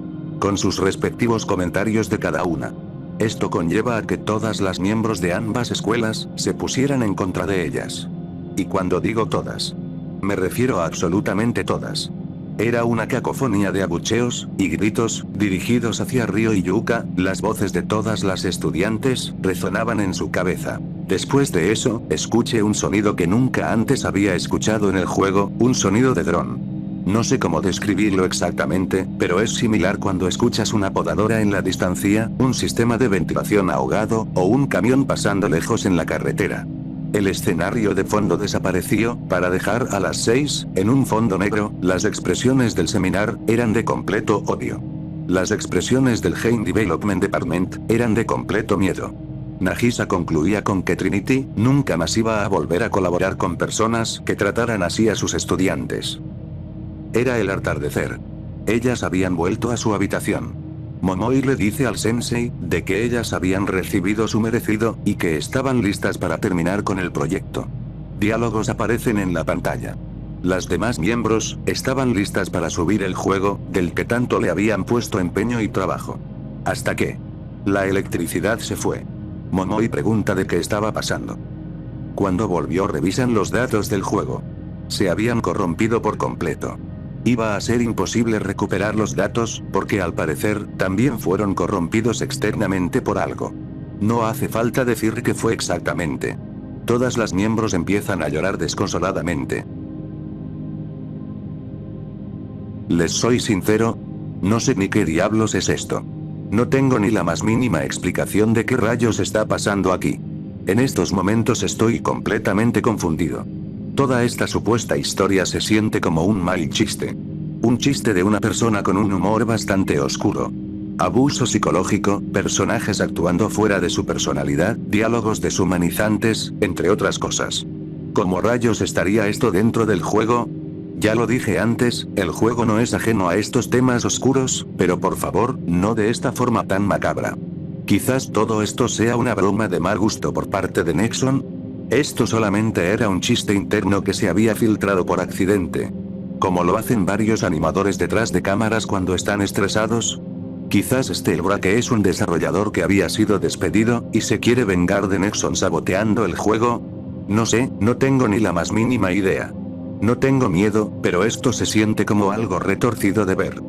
Con sus respectivos comentarios de cada una. Esto conlleva a que todas las miembros de ambas escuelas, se pusieran en contra de ellas. Y cuando digo todas, me refiero a absolutamente todas. Era una cacofonía de abucheos y gritos, dirigidos hacia Ryo y Yuka, las voces de todas las estudiantes, resonaban en su cabeza. Después de eso, escuché un sonido que nunca antes había escuchado en el juego, un sonido de dron. No sé cómo describirlo exactamente, pero es similar cuando escuchas una podadora en la distancia, un sistema de ventilación ahogado, o un camión pasando lejos en la carretera. El escenario de fondo desapareció, para dejar a las 6, en un fondo negro, las expresiones del seminar, eran de completo odio. Las expresiones del Game Development Department, eran de completo miedo. Nagisa concluía con que Trinity, nunca más iba a volver a colaborar con personas que trataran así a sus estudiantes. Era el atardecer. Ellas habían vuelto a su habitación. Momoi le dice al sensei, de que ellas habían recibido su merecido, y que estaban listas para terminar con el proyecto. Diálogos aparecen en la pantalla. Las demás miembros, estaban listas para subir el juego, del que tanto le habían puesto empeño y trabajo. Hasta que la electricidad se fue. Momoi pregunta de qué estaba pasando. Cuando volvió revisan los datos del juego. Se habían corrompido por completo. Iba a ser imposible recuperar los datos, porque al parecer, también fueron corrompidos externamente por algo. No hace falta decir qué fue exactamente. Todas las miembros empiezan a llorar desconsoladamente. Les soy sincero, no sé ni qué diablos es esto. No tengo ni la más mínima explicación de qué rayos está pasando aquí. En estos momentos estoy completamente confundido. Toda esta supuesta historia se siente como un mal chiste. Un chiste de una persona con un humor bastante oscuro. Abuso psicológico, personajes actuando fuera de su personalidad, diálogos deshumanizantes, entre otras cosas. ¿Cómo rayos estaría esto dentro del juego? Ya lo dije antes, el juego no es ajeno a estos temas oscuros, pero por favor, no de esta forma tan macabra. Quizás todo esto sea una broma de mal gusto por parte de Nexon. Esto solamente era un chiste interno que se había filtrado por accidente. Como lo hacen varios animadores detrás de cámaras cuando están estresados. Quizás Steelbraque es un desarrollador que había sido despedido, y se quiere vengar de Nexon saboteando el juego. No sé, no tengo ni la más mínima idea. No tengo miedo, pero esto se siente como algo retorcido de ver.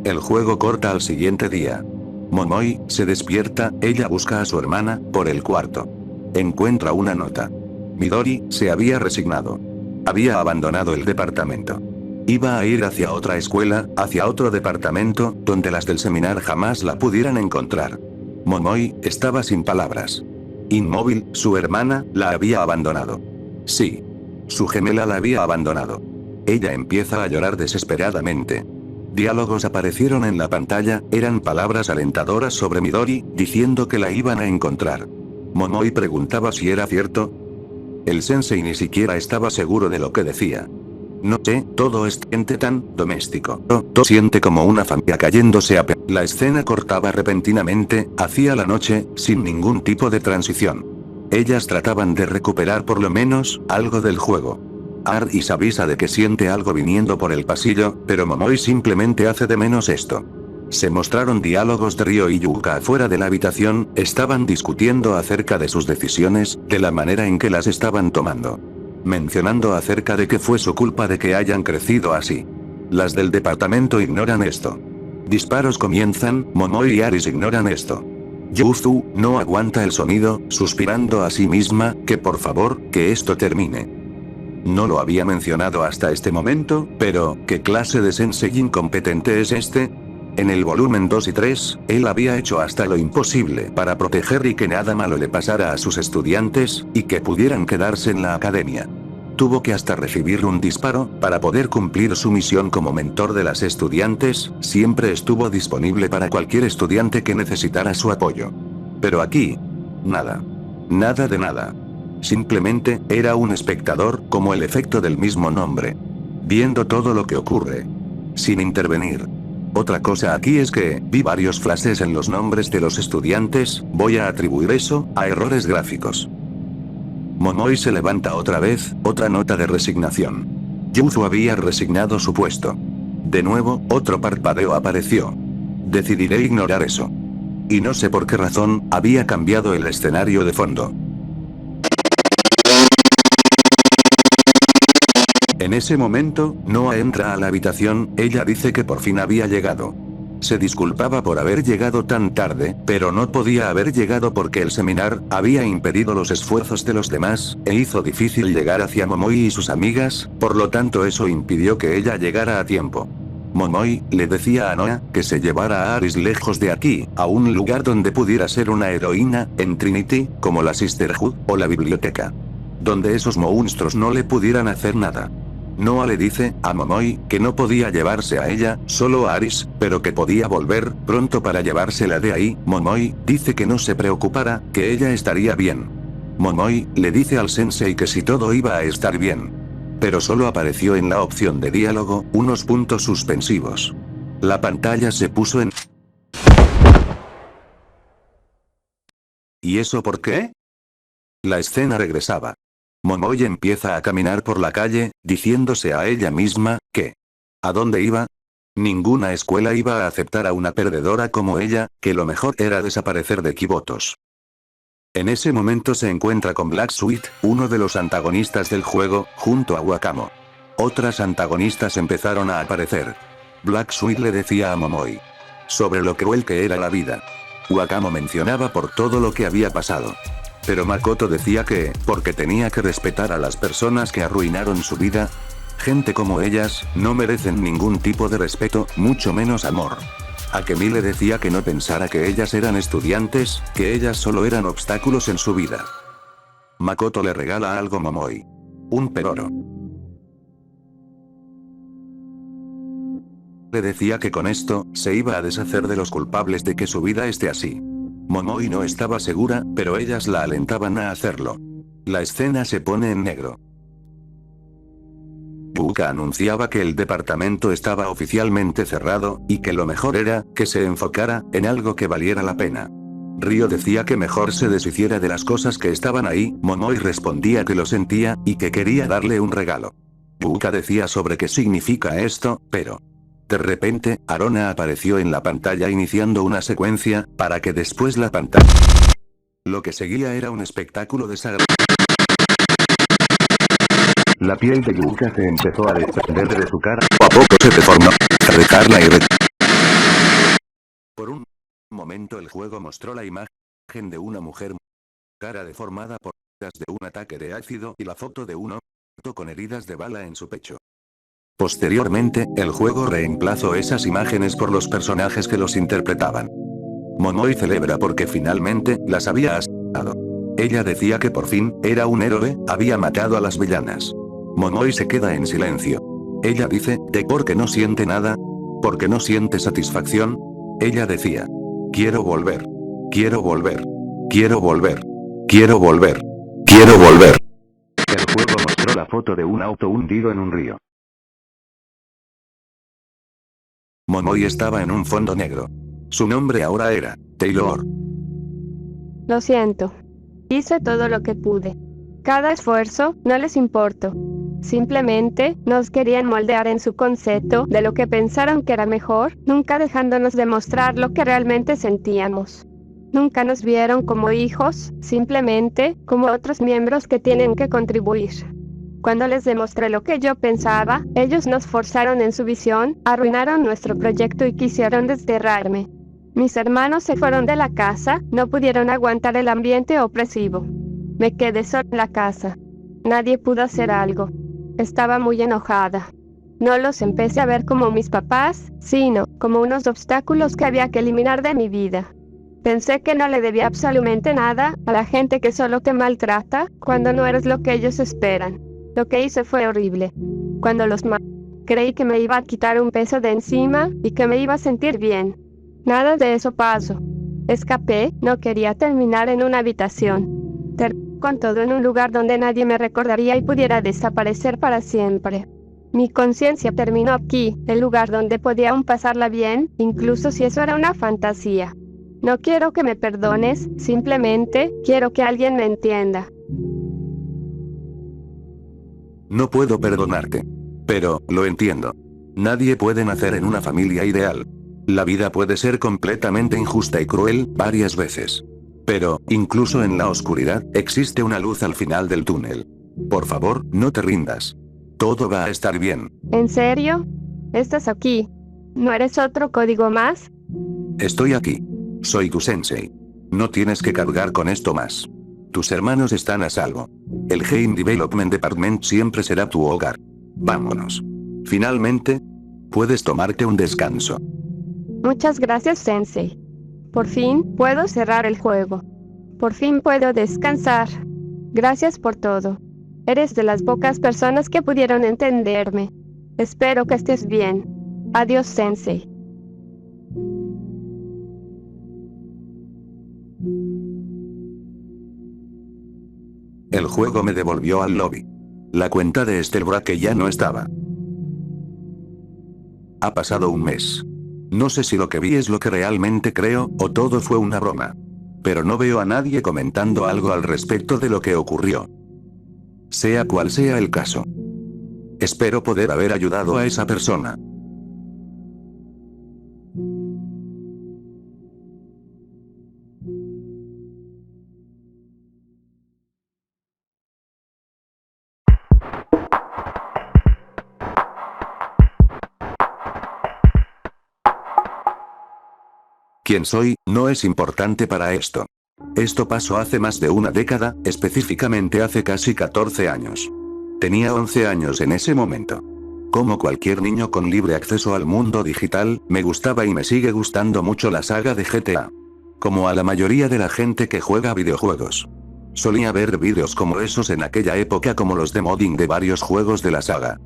El juego corta al siguiente día. Momoi se despierta, ella busca a su hermana por el cuarto. Encuentra una nota. Midori se había resignado. Había abandonado el departamento. Iba a ir hacia otra escuela, hacia otro departamento, donde las del seminar jamás la pudieran encontrar. Momoi estaba sin palabras. Inmóvil, su hermana la había abandonado. Sí. Su gemela la había abandonado. Ella empieza a llorar desesperadamente. Diálogos aparecieron en la pantalla, eran palabras alentadoras sobre Midori, diciendo que la iban a encontrar. Momoi preguntaba si era cierto. El sensei ni siquiera estaba seguro de lo que decía. No sé, todo es siente tan doméstico. Todo siente como una familia cayéndose a La escena cortaba repentinamente, hacia la noche, sin ningún tipo de transición. Ellas trataban de recuperar por lo menos algo del juego. Aris avisa de que siente algo viniendo por el pasillo, pero Momoi simplemente hace de menos esto. Se mostraron diálogos de Ryo y Yuka afuera de la habitación, estaban discutiendo acerca de sus decisiones, de la manera en que las estaban tomando. Mencionando acerca de que fue su culpa de que hayan crecido así. Las del departamento ignoran esto. Disparos comienzan, Momoi y Aris ignoran esto. Yuzu no aguanta el sonido, suspirando a sí misma, que por favor, que esto termine. No lo había mencionado hasta este momento, pero, ¿qué clase de sensei incompetente es este? En el volumen 2 y 3, él había hecho hasta lo imposible para proteger y que nada malo le pasara a sus estudiantes, y que pudieran quedarse en la academia. Tuvo que hasta recibir un disparo, para poder cumplir su misión como mentor de las estudiantes, siempre estuvo disponible para cualquier estudiante que necesitara su apoyo. Pero aquí, nada. Nada de nada. Simplemente, era un espectador, como el efecto del mismo nombre. Viendo todo lo que ocurre. Sin intervenir. Otra cosa aquí es que, vi varios flashes en los nombres de los estudiantes, voy a atribuir eso, a errores gráficos. Momoi se levanta otra vez, otra nota de resignación. Yuzu había resignado su puesto. De nuevo, otro parpadeo apareció. Decidiré ignorar eso. Y no sé por qué razón, había cambiado el escenario de fondo. En ese momento, Noa entra a la habitación, ella dice que por fin había llegado. Se disculpaba por haber llegado tan tarde, pero no podía haber llegado porque el seminar había impedido los esfuerzos de los demás, e hizo difícil llegar hacia Momoi y sus amigas, por lo tanto eso impidió que ella llegara a tiempo. Momoi le decía a Noa que se llevara a Aris lejos de aquí, a un lugar donde pudiera ser una heroína, en Trinity, como la Sisterhood, o la biblioteca. Donde esos monstruos no le pudieran hacer nada. Noa le dice a Momoi que no podía llevarse a ella, solo a Aris, pero que podía volver pronto para llevársela de ahí. Momoi dice que no se preocupara, que ella estaría bien. Momoi le dice al sensei que si todo iba a estar bien. Pero solo apareció en la opción de diálogo, unos puntos suspensivos. La pantalla se puso en... ¿Y eso por qué? La escena regresaba. Momoi empieza a caminar por la calle, diciéndose a ella misma, que... ¿A dónde iba? Ninguna escuela iba a aceptar a una perdedora como ella, que lo mejor era desaparecer de Kibotos. En ese momento se encuentra con Black Sweet, uno de los antagonistas del juego, junto a Wakamo. Otras antagonistas empezaron a aparecer. Black Sweet le decía a Momoi sobre lo cruel que era la vida. Wakamo mencionaba por todo lo que había pasado. Pero Makoto decía que, porque tenía que respetar a las personas que arruinaron su vida. Gente como ellas, no merecen ningún tipo de respeto, mucho menos amor. Akemi le decía que no pensara que ellas eran estudiantes, que ellas solo eran obstáculos en su vida. Makoto le regala algo a Momoi. Un peroro. Le decía que con esto, se iba a deshacer de los culpables de que su vida esté así. Momoi no estaba segura, pero ellas la alentaban a hacerlo. La escena se pone en negro. Yuka anunciaba que el departamento estaba oficialmente cerrado, y que lo mejor era, que se enfocara, en algo que valiera la pena. Ryo decía que mejor se deshiciera de las cosas que estaban ahí, Momoi respondía que lo sentía, y que quería darle un regalo. Yuka decía sobre qué significa esto, pero... De repente, Arona apareció en la pantalla iniciando una secuencia, para que después la pantalla... Lo que seguía era un espectáculo desagradable. La piel de Yuka se empezó a desprender de su cara, a poco se deformó. Recarla y Por un momento el juego mostró la imagen de una mujer, cara deformada por heridas de un ataque de ácido y la foto de un hombre con heridas de bala en su pecho. Posteriormente, el juego reemplazó esas imágenes por los personajes que los interpretaban. Momoi celebra porque finalmente las había asesinado. Ella decía que por fin era un héroe, había matado a las villanas. Momoi se queda en silencio. Ella dice, ¿de por qué no siente nada? ¿Por qué no siente satisfacción? Ella decía, quiero volver. Quiero volver. Quiero volver. Quiero volver. Quiero volver. El juego mostró la foto de un auto hundido en un río. Momoi estaba en un fondo negro. Su nombre ahora era Taylor. Lo siento. Hice todo lo que pude. Cada esfuerzo no les importó. Simplemente nos querían moldear en su concepto de lo que pensaron que era mejor, nunca dejándonos demostrar lo que realmente sentíamos. Nunca nos vieron como hijos, simplemente como otros miembros que tienen que contribuir. Cuando les demostré lo que yo pensaba, ellos nos forzaron en su visión, arruinaron nuestro proyecto y quisieron desterrarme. Mis hermanos se fueron de la casa, no pudieron aguantar el ambiente opresivo. Me quedé sola en la casa. Nadie pudo hacer algo. Estaba muy enojada. No los empecé a ver como mis papás, sino como unos obstáculos que había que eliminar de mi vida. Pensé que no le debía absolutamente nada a la gente que solo te maltrata cuando no eres lo que ellos esperan. Lo que hice fue horrible. Cuando los creí que me iba a quitar un peso de encima y que me iba a sentir bien. Nada de eso pasó. Escapé, no quería terminar en una habitación. Terminé con todo en un lugar donde nadie me recordaría y pudiera desaparecer para siempre. Mi conciencia terminó aquí, el lugar donde podía aún pasarla bien, incluso si eso era una fantasía. No quiero que me perdones, simplemente quiero que alguien me entienda. No puedo perdonarte. Pero, lo entiendo. Nadie puede nacer en una familia ideal. La vida puede ser completamente injusta y cruel, varias veces. Pero, incluso en la oscuridad, existe una luz al final del túnel. Por favor, no te rindas. Todo va a estar bien. ¿En serio? ¿Estás aquí? ¿No eres otro código más? Estoy aquí. Soy tu sensei. No tienes que cargar con esto más. Tus hermanos están a salvo. El Game Development Department siempre será tu hogar. Vámonos. Finalmente, puedes tomarte un descanso. Muchas gracias, Sensei. Por fin puedo cerrar el juego. Por fin puedo descansar. Gracias por todo. Eres de las pocas personas que pudieron entenderme. Espero que estés bien. Adiós, Sensei. El juego me devolvió al lobby. La cuenta de Stelbrake ya no estaba. Ha pasado un mes. No sé si lo que vi es lo que realmente creo, o todo fue una broma. Pero no veo a nadie comentando algo al respecto de lo que ocurrió. Sea cual sea el caso. Espero poder haber ayudado a esa persona. Quién soy, no es importante para esto. Esto pasó hace más de una década, específicamente hace casi 14 años. Tenía 11 años en ese momento. Como cualquier niño con libre acceso al mundo digital, me gustaba y me sigue gustando mucho la saga de GTA. Como a la mayoría de la gente que juega videojuegos. Solía ver vídeos como esos en aquella época como los de modding de varios juegos de la saga.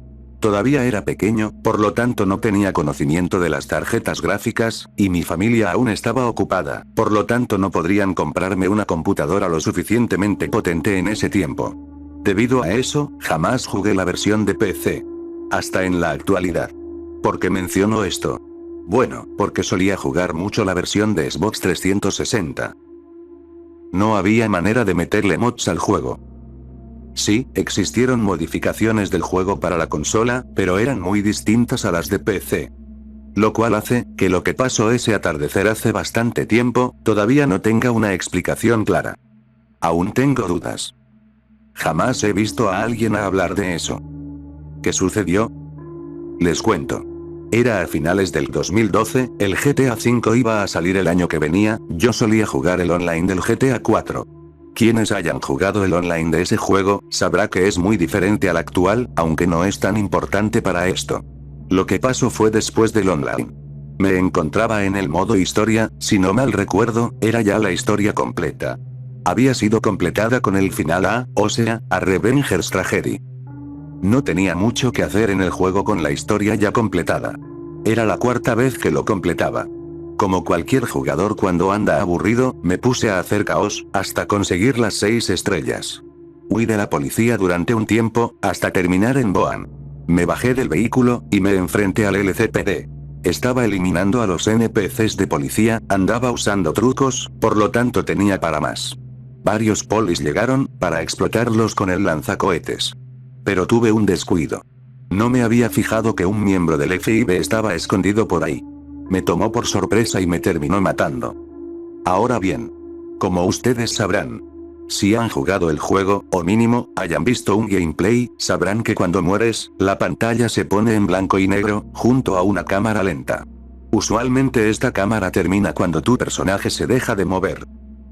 Todavía era pequeño, por lo tanto no tenía conocimiento de las tarjetas gráficas, y mi familia aún estaba ocupada, por lo tanto no podrían comprarme una computadora lo suficientemente potente en ese tiempo. Debido a eso, jamás jugué la versión de PC. Hasta en la actualidad. ¿Por qué menciono esto? Bueno, porque solía jugar mucho la versión de Xbox 360. No había manera de meterle mods al juego. Sí, existieron modificaciones del juego para la consola, pero eran muy distintas a las de PC. Lo cual hace que lo que pasó ese atardecer hace bastante tiempo, todavía no tenga una explicación clara. Aún tengo dudas. Jamás he visto a alguien hablar de eso. ¿Qué sucedió? Les cuento. Era a finales del 2012, el GTA V iba a salir el año que venía, yo solía jugar el online del GTA 4. Quienes hayan jugado el online de ese juego, sabrá que es muy diferente al actual, aunque no es tan importante para esto. Lo que pasó fue después del online. Me encontraba en el modo historia, si no mal recuerdo, era ya la historia completa. Había sido completada con el final A, o sea, a Revenger's Tragedy. No tenía mucho que hacer en el juego con la historia ya completada. Era la cuarta vez que lo completaba. Como cualquier jugador cuando anda aburrido, me puse a hacer caos, hasta conseguir las 6 estrellas. Huí de la policía durante un tiempo, hasta terminar en Boan. Me bajé del vehículo, y me enfrenté al LCPD. Estaba eliminando a los NPCs de policía, andaba usando trucos, por lo tanto tenía para más. Varios polis llegaron, para explotarlos con el lanzacohetes. Pero tuve un descuido. No me había fijado que un miembro del FIB estaba escondido por ahí. Me tomó por sorpresa y me terminó matando. Ahora bien, como ustedes sabrán, si han jugado el juego, o mínimo, hayan visto un gameplay, sabrán que cuando mueres, la pantalla se pone en blanco y negro, junto a una cámara lenta. Usualmente esta cámara termina cuando tu personaje se deja de mover.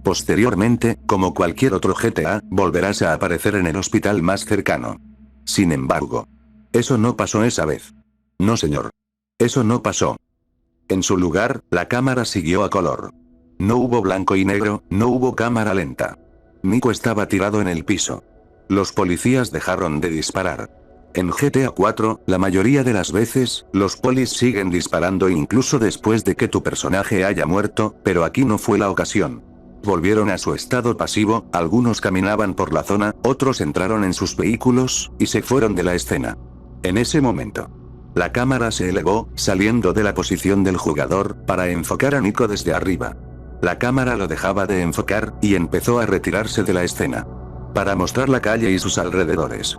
Posteriormente, como cualquier otro GTA, volverás a aparecer en el hospital más cercano. Sin embargo, eso no pasó esa vez. No señor. Eso no pasó. En su lugar, la cámara siguió a color. No hubo blanco y negro, no hubo cámara lenta. Nico estaba tirado en el piso. Los policías dejaron de disparar. En GTA 4, la mayoría de las veces, los polis siguen disparando incluso después de que tu personaje haya muerto, pero aquí no fue la ocasión. Volvieron a su estado pasivo, algunos caminaban por la zona, otros entraron en sus vehículos, y se fueron de la escena. En ese momento, la cámara se elevó, saliendo de la posición del jugador, para enfocar a Nico desde arriba. La cámara lo dejaba de enfocar, y empezó a retirarse de la escena. Para mostrar la calle y sus alrededores.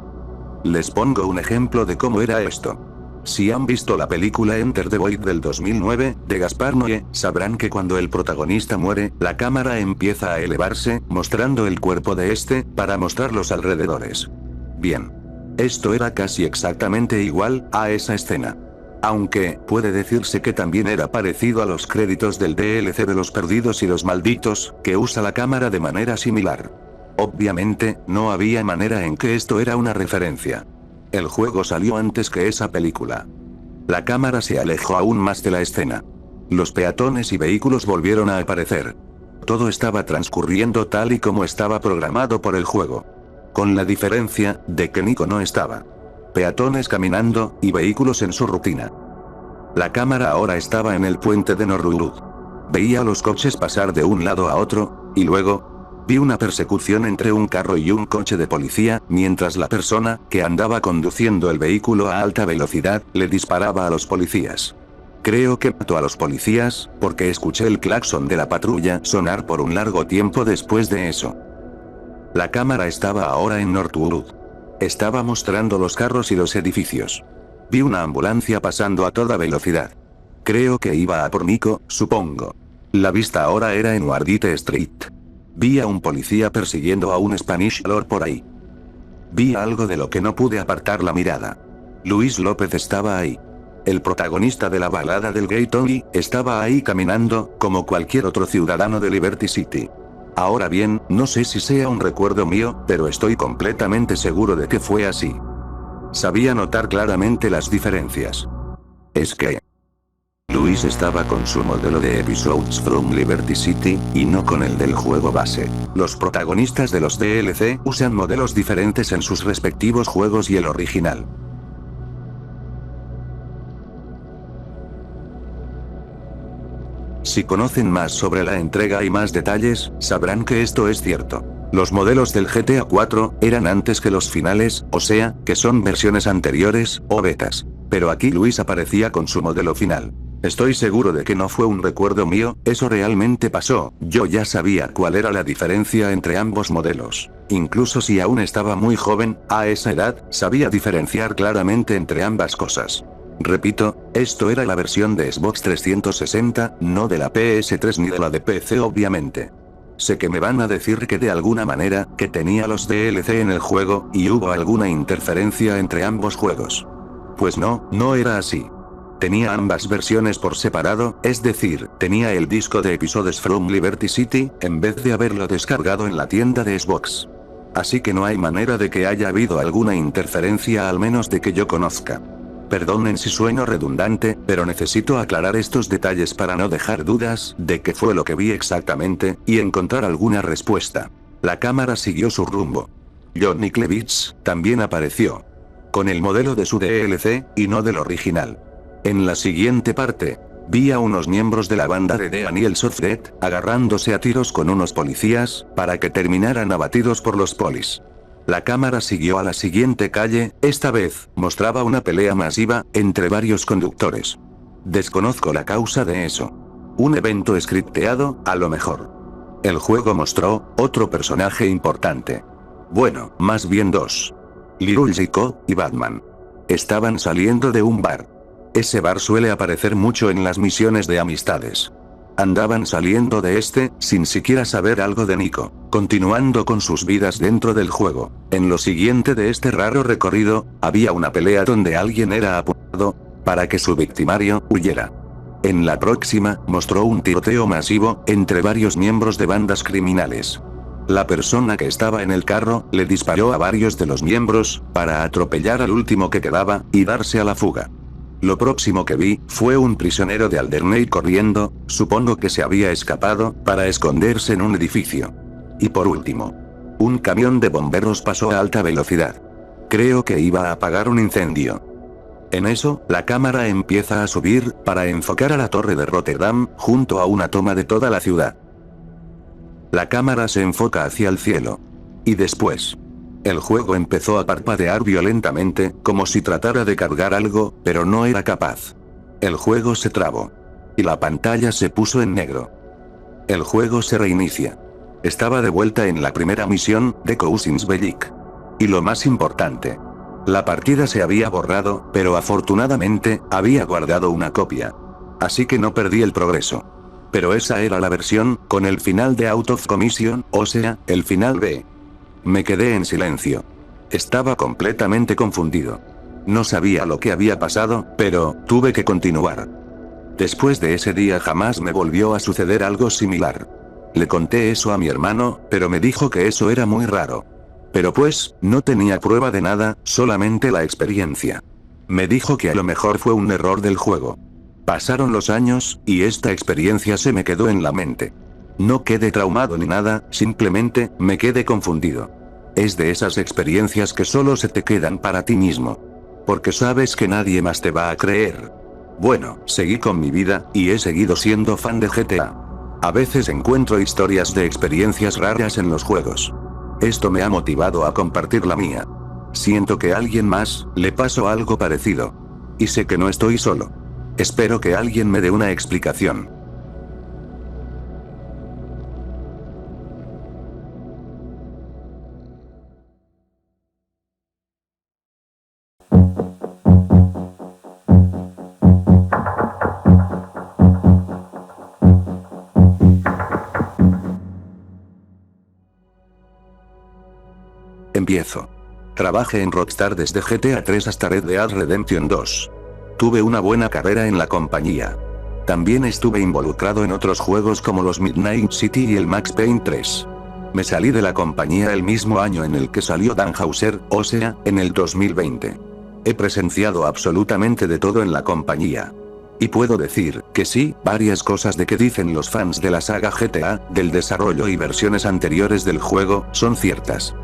Les pongo un ejemplo de cómo era esto. Si han visto la película Enter the Void del 2009, de Gaspar Noé, sabrán que cuando el protagonista muere, la cámara empieza a elevarse, mostrando el cuerpo de este, para mostrar los alrededores. Bien. Esto era casi exactamente igual a esa escena. Aunque, puede decirse que también era parecido a los créditos del DLC de los Perdidos y los Malditos, que usa la cámara de manera similar. Obviamente, no había manera en que esto era una referencia. El juego salió antes que esa película. La cámara se alejó aún más de la escena. Los peatones y vehículos volvieron a aparecer. Todo estaba transcurriendo tal y como estaba programado por el juego. Con la diferencia, de que Nico no estaba. Peatones caminando, y vehículos en su rutina. La cámara ahora estaba en el puente de Norrurud. Veía a los coches pasar de un lado a otro, y luego, vi una persecución entre un carro y un coche de policía, mientras la persona, que andaba conduciendo el vehículo a alta velocidad, le disparaba a los policías. Creo que mató a los policías, porque escuché el claxon de la patrulla sonar por un largo tiempo después de eso. La cámara estaba ahora en Northwood. Estaba mostrando los carros y los edificios. Vi una ambulancia pasando a toda velocidad. Creo que iba a por Nico, supongo. La vista ahora era en Wardite Street. Vi a un policía persiguiendo a un Spanish Lord por ahí. Vi algo de lo que no pude apartar la mirada. Luis López estaba ahí. El protagonista de la balada del Gay Tony, estaba ahí caminando, como cualquier otro ciudadano de Liberty City. Ahora bien, no sé si sea un recuerdo mío, pero estoy completamente seguro de que fue así. Sabía notar claramente las diferencias. Es que Luis estaba con su modelo de Episodes from Liberty City, y no con el del juego base. Los protagonistas de los DLC usan modelos diferentes en sus respectivos juegos y el original. Si conocen más sobre la entrega y más detalles, sabrán que esto es cierto. Los modelos del GTA 4 eran antes que los finales, o sea, que son versiones anteriores, o betas. Pero aquí Luis aparecía con su modelo final. Estoy seguro de que no fue un recuerdo mío, eso realmente pasó. Yo ya sabía cuál era la diferencia entre ambos modelos. Incluso si aún estaba muy joven, a esa edad, sabía diferenciar claramente entre ambas cosas. Repito, esto era la versión de Xbox 360, no de la PS3 ni de la de PC obviamente. Sé que me van a decir que de alguna manera, que tenía los DLC en el juego, y hubo alguna interferencia entre ambos juegos. Pues no, no era así. Tenía ambas versiones por separado, es decir, tenía el disco de Episodes from Liberty City, en vez de haberlo descargado en la tienda de Xbox. Así que no hay manera de que haya habido alguna interferencia al menos de que yo conozca. Perdonen si sueno redundante, pero necesito aclarar estos detalles para no dejar dudas de qué fue lo que vi exactamente, y encontrar alguna respuesta. La cámara siguió su rumbo. Johnny Klevitz también apareció. Con el modelo de su DLC, y no del original. En la siguiente parte, vi a unos miembros de la banda de Daniels of Death, agarrándose a tiros con unos policías, para que terminaran abatidos por los polis. La cámara siguió a la siguiente calle, esta vez, mostraba una pelea masiva, entre varios conductores. Desconozco la causa de eso. Un evento scripteado, a lo mejor. El juego mostró, otro personaje importante. Bueno, más bien dos. Little Chico, y Batman. Estaban saliendo de un bar. Ese bar suele aparecer mucho en las misiones de amistades. Andaban saliendo de sin siquiera saber algo de Nico, continuando con sus vidas dentro del juego. En lo siguiente de este raro recorrido, había una pelea donde alguien era apuntado, para que su victimario huyera. En la próxima, mostró un tiroteo masivo, entre varios miembros de bandas criminales. La persona que estaba en el carro, le disparó a varios de los miembros, para atropellar al último que quedaba, y darse a la fuga. Lo próximo que vi, fue un prisionero de Alderney corriendo, supongo que se había escapado, para esconderse en un edificio. Y por último, un camión de bomberos pasó a alta velocidad. Creo que iba a apagar un incendio. En eso, la cámara empieza a subir, para enfocar a la torre de Rotterdam, junto a una toma de toda la ciudad. La cámara se enfoca hacia el cielo. Y después, el juego empezó a parpadear violentamente, como si tratara de cargar algo, pero no era capaz. El juego se trabó. Y la pantalla se puso en negro. El juego se reinicia. Estaba de vuelta en la primera misión, de Cousins Bellic. Y lo más importante. La partida se había borrado, pero afortunadamente, había guardado una copia. Así que no perdí el progreso. Pero esa era la versión, con el final de Out of Commission, o sea, el final B. Me quedé en silencio. Estaba completamente confundido. No sabía lo que había pasado, pero, tuve que continuar. Después de ese día jamás me volvió a suceder algo similar. Le conté eso a mi hermano, pero me dijo que eso era muy raro. Pero pues, no tenía prueba de nada, solamente la experiencia. Me dijo que a lo mejor fue un error del juego. Pasaron los años, y esta experiencia se me quedó en la mente. No quedé traumado ni nada, simplemente, me quedé confundido. Es de esas experiencias que solo se te quedan para ti mismo. Porque sabes que nadie más te va a creer. Bueno, seguí con mi vida, y he seguido siendo fan de GTA. A veces encuentro historias de experiencias raras en los juegos. Esto me ha motivado a compartir la mía. Siento que a alguien más, le pasó algo parecido. Y sé que no estoy solo. Espero que alguien me dé una explicación. Empiezo. Trabajé en Rockstar desde GTA 3 hasta Red Dead Redemption 2. Tuve una buena carrera en la compañía. También estuve involucrado en otros juegos como los Midnight City y el Max Payne 3. Me salí de la compañía el mismo año en el que salió Dan Houser, o sea, en el 2020. He presenciado absolutamente de todo en la compañía. Y puedo decir que sí, varias cosas de que dicen los fans de la saga GTA, del desarrollo y versiones anteriores del juego, son ciertas.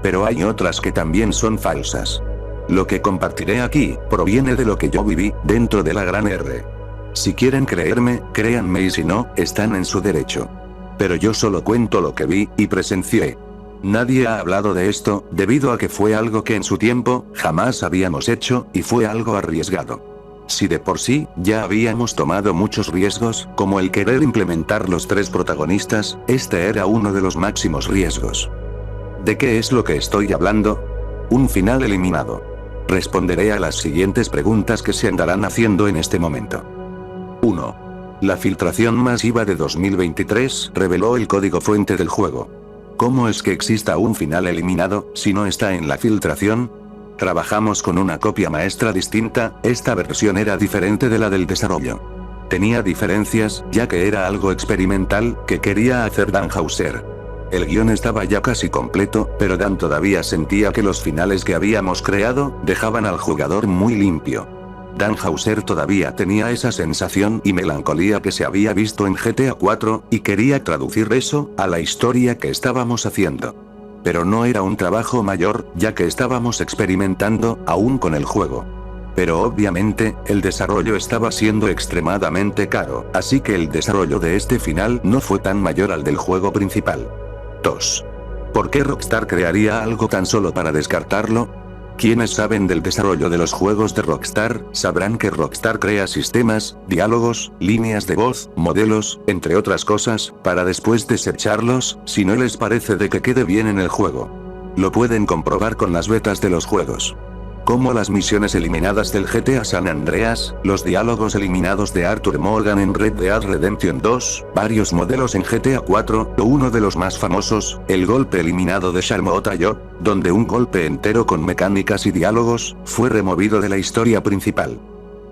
Pero hay otras que también son falsas. Lo que compartiré aquí, proviene de lo que yo viví, dentro de la gran R. Si quieren creerme, créanme, y si no, están en su derecho. Pero yo solo cuento lo que vi, y presencié. Nadie ha hablado de esto, debido a que fue algo que en su tiempo, jamás habíamos hecho, y fue algo arriesgado. Si de por sí, ya habíamos tomado muchos riesgos, como el querer implementar los 3 protagonistas, este era uno de los máximos riesgos. ¿De qué es lo que estoy hablando? Un final eliminado. Responderé a las siguientes preguntas que se andarán haciendo en este momento. 1. La filtración masiva de 2023 reveló el código fuente del juego. ¿Cómo es que exista un final eliminado, si no está en la filtración? Trabajamos con una copia maestra distinta, esta versión era diferente de la del desarrollo. Tenía diferencias, ya que era algo experimental, que quería hacer Dan Houser. El guión estaba ya casi completo, pero Dan todavía sentía que los finales que habíamos creado, dejaban al jugador muy limpio. Dan Houser todavía tenía esa sensación y melancolía que se había visto en GTA 4, y quería traducir eso, a la historia que estábamos haciendo. Pero no era un trabajo mayor, ya que estábamos experimentando, aún con el juego. Pero obviamente, el desarrollo estaba siendo extremadamente caro, así que el desarrollo de este final no fue tan mayor al del juego principal. 2. ¿Por qué Rockstar crearía algo tan solo para descartarlo? Quienes saben del desarrollo de los juegos de Rockstar, sabrán que Rockstar crea sistemas, diálogos, líneas de voz, modelos, entre otras cosas, para después desecharlos, si no les parece de que quede bien en el juego. Lo pueden comprobar con las betas de los juegos. Como las misiones eliminadas del GTA San Andreas, los diálogos eliminados de Arthur Morgan en Red Dead Redemption 2, varios modelos en GTA 4, o uno de los más famosos, el golpe eliminado de Sharmota Yo, donde un golpe entero con mecánicas y diálogos, fue removido de la historia principal.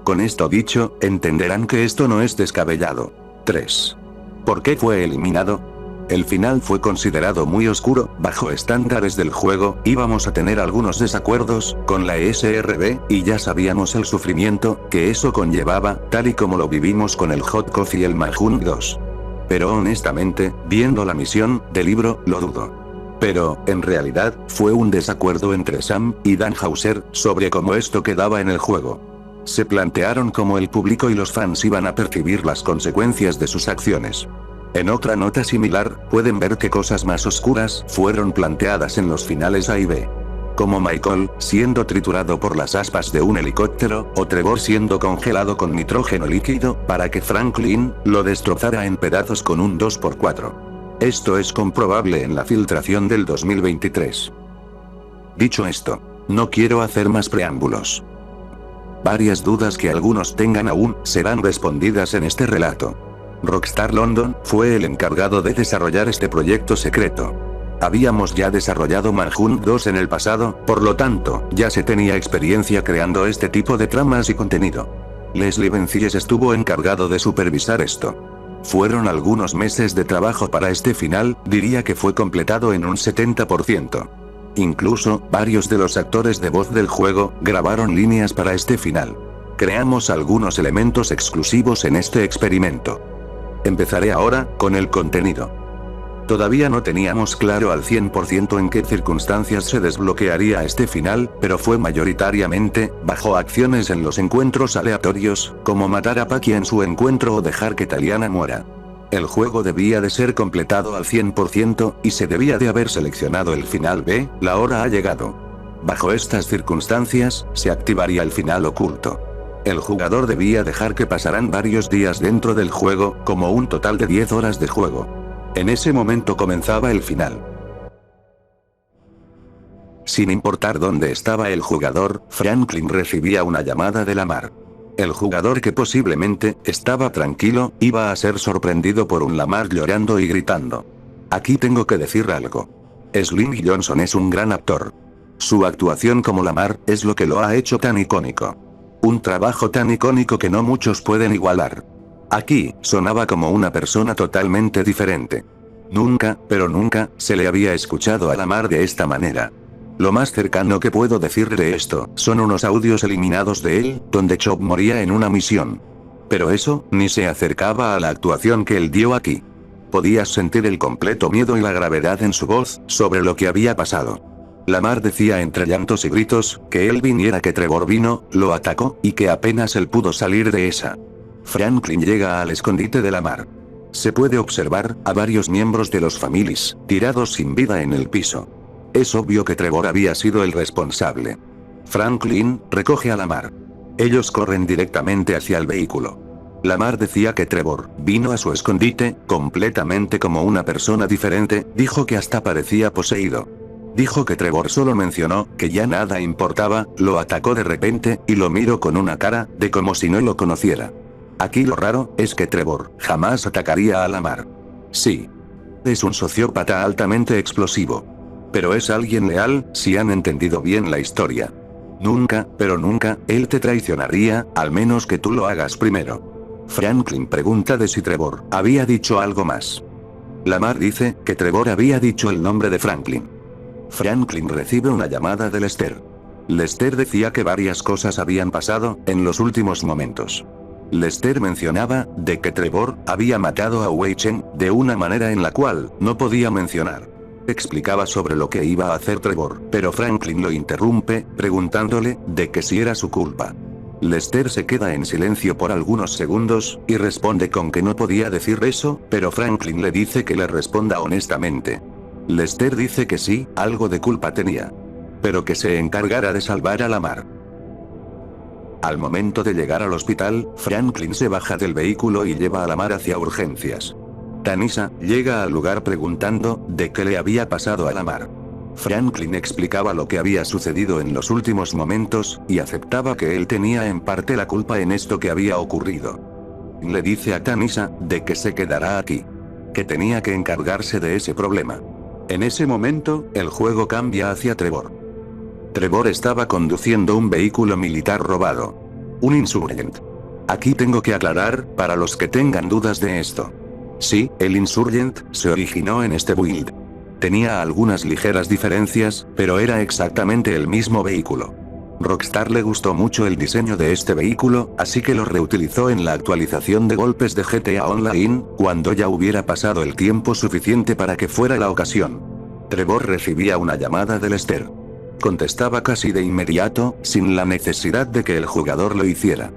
Con esto dicho, entenderán que esto no es descabellado. 3. ¿Por qué fue eliminado? El final fue considerado muy oscuro, bajo estándares del juego, íbamos a tener algunos desacuerdos con la SRB, y ya sabíamos el sufrimiento que eso conllevaba, tal y como lo vivimos con el Hot Coffee y el Mahjong 2. Pero honestamente, viendo la misión del libro, lo dudo. Pero, en realidad, fue un desacuerdo entre Sam y Dan Houser sobre cómo esto quedaba en el juego. Se plantearon cómo el público y los fans iban a percibir las consecuencias de sus acciones. En otra nota similar, pueden ver que cosas más oscuras fueron planteadas en los finales A y B. Como Michael siendo triturado por las aspas de un helicóptero, o Trevor siendo congelado con nitrógeno líquido, para que Franklin lo destrozara en pedazos con un 2x4. Esto es comprobable en la filtración del 2023. Dicho esto, no quiero hacer más preámbulos. Varias dudas que algunos tengan aún, serán respondidas en este relato. Rockstar London fue el encargado de desarrollar este proyecto secreto. Habíamos ya desarrollado Mahjong 2 en el pasado, por lo tanto, ya se tenía experiencia creando este tipo de tramas y contenido. Leslie Benzies estuvo encargado de supervisar esto. Fueron algunos meses de trabajo para este final, diría que fue completado en un 70%. Incluso, varios de los actores de voz del juego, grabaron líneas para este final. Creamos algunos elementos exclusivos en este experimento. Empezaré ahora, con el contenido. Todavía no teníamos claro al 100% en qué circunstancias se desbloquearía este final, pero fue mayoritariamente, bajo acciones en los encuentros aleatorios, como matar a Paki en su encuentro o dejar que Taliana muera. El juego debía de ser completado al 100%, y se debía de haber seleccionado el final B, la hora ha llegado. Bajo estas circunstancias, se activaría el final oculto. El jugador debía dejar que pasaran varios días dentro del juego, como un total de 10 horas de juego. En ese momento comenzaba el final. Sin importar dónde estaba el jugador, Franklin recibía una llamada de Lamar. El jugador que posiblemente estaba tranquilo, iba a ser sorprendido por un Lamar llorando y gritando. Aquí tengo que decir algo. Slim Johnson es un gran actor. Su actuación como Lamar es lo que lo ha hecho tan icónico. Un trabajo tan icónico que no muchos pueden igualar. Aquí, sonaba como una persona totalmente diferente. Nunca, pero nunca, se le había escuchado a Lamar de esta manera. Lo más cercano que puedo decir de esto, son unos audios eliminados de él, donde Chop moría en una misión. Pero eso, ni se acercaba a la actuación que él dio aquí. Podías sentir el completo miedo y la gravedad en su voz, sobre lo que había pasado. Lamar decía entre llantos y gritos, que él viniera, que Trevor vino, lo atacó, y que apenas él pudo salir de esa. Franklin llega al escondite de Lamar. Se puede observar a varios miembros de los Families, tirados sin vida en el piso. Es obvio que Trevor había sido el responsable. Franklin recoge a Lamar. Ellos corren directamente hacia el vehículo. Lamar decía que Trevor vino a su escondite, completamente como una persona diferente, dijo que hasta parecía poseído. Dijo que Trevor solo mencionó que ya nada importaba, lo atacó de repente, y lo miró con una cara de como si no lo conociera. Aquí lo raro es que Trevor jamás atacaría a Lamar. Sí. Es un sociópata altamente explosivo. Pero es alguien leal, si han entendido bien la historia. Nunca, pero nunca, él te traicionaría, al menos que tú lo hagas primero. Franklin pregunta de si Trevor había dicho algo más. Lamar dice que Trevor había dicho el nombre de Franklin. Franklin recibe una llamada de Lester. Lester decía que varias cosas habían pasado en los últimos momentos. Lester mencionaba de que Trevor había matado a Wei Chen de una manera en la cual no podía mencionar. Explicaba sobre lo que iba a hacer Trevor, pero Franklin lo interrumpe, preguntándole de que si era su culpa. Lester se queda en silencio por algunos segundos, y responde con que no podía decir eso, pero Franklin le dice que le responda honestamente. Lester dice que sí, algo de culpa tenía. Pero que se encargara de salvar a Lamar. Al momento de llegar al hospital, Franklin se baja del vehículo y lleva a Lamar hacia urgencias. Tanisha llega al lugar preguntando de qué le había pasado a Lamar. Franklin explicaba lo que había sucedido en los últimos momentos, y aceptaba que él tenía en parte la culpa en esto que había ocurrido. Le dice a Tanisha de que se quedará aquí. Que tenía que encargarse de ese problema. En ese momento, el juego cambia hacia Trevor. Trevor estaba conduciendo un vehículo militar robado. Un Insurgent. Aquí tengo que aclarar, para los que tengan dudas de esto. Sí, el Insurgent se originó en este build. Tenía algunas ligeras diferencias, pero era exactamente el mismo vehículo. Rockstar le gustó mucho el diseño de este vehículo, así que lo reutilizó en la actualización de golpes de GTA Online, cuando ya hubiera pasado el tiempo suficiente para que fuera la ocasión. Trevor recibía una llamada de Lester. Contestaba casi de inmediato, sin la necesidad de que el jugador lo hiciera.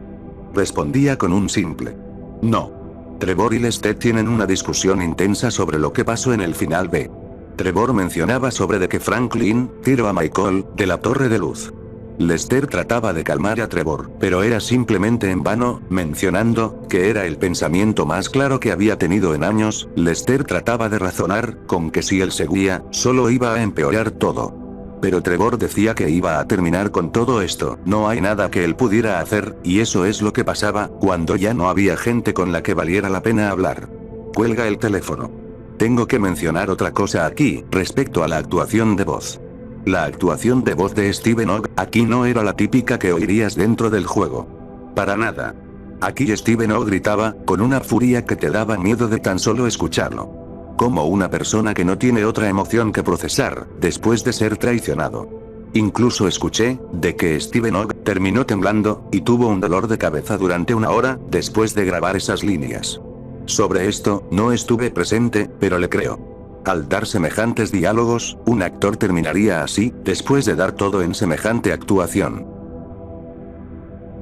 Respondía con un simple no. Trevor y Lester tienen una discusión intensa sobre lo que pasó en el final B. Trevor mencionaba sobre de que Franklin tiró a Michael de la torre de luz. Lester trataba de calmar a Trevor, pero era simplemente en vano, mencionando que era el pensamiento más claro que había tenido en años. Lester trataba de razonar con que si él seguía, solo iba a empeorar todo. Pero Trevor decía que iba a terminar con todo esto, no hay nada que él pudiera hacer, y eso es lo que pasaba cuando ya no había gente con la que valiera la pena hablar. Cuelga el teléfono. Tengo que mencionar otra cosa aquí, respecto a la actuación de voz. La actuación de voz de Steven Ogg aquí no era la típica que oirías dentro del juego. Para nada. Aquí Steven Ogg gritaba, con una furia que te daba miedo de tan solo escucharlo. Como una persona que no tiene otra emoción que procesar, después de ser traicionado. Incluso escuché, de que Steven Ogg terminó temblando, y tuvo un dolor de cabeza durante una hora, después de grabar esas líneas. Sobre esto, no estuve presente, pero le creo. Al dar semejantes diálogos, un actor terminaría así, después de dar todo en semejante actuación.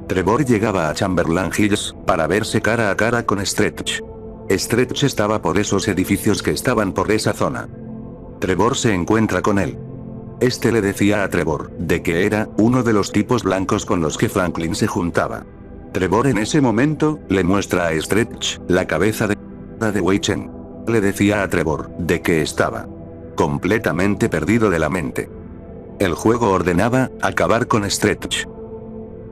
Trevor llegaba a Chamberlain Hills, para verse cara a cara con Stretch. Stretch estaba por esos edificios que estaban por esa zona. Trevor se encuentra con él. Este le decía a Trevor, de que era uno de los tipos blancos con los que Franklin se juntaba. Trevor en ese momento, le muestra a Stretch, la cabeza de Wei Chen. Le decía a Trevor, de que estaba completamente perdido de la mente. El juego ordenaba, acabar con Stretch.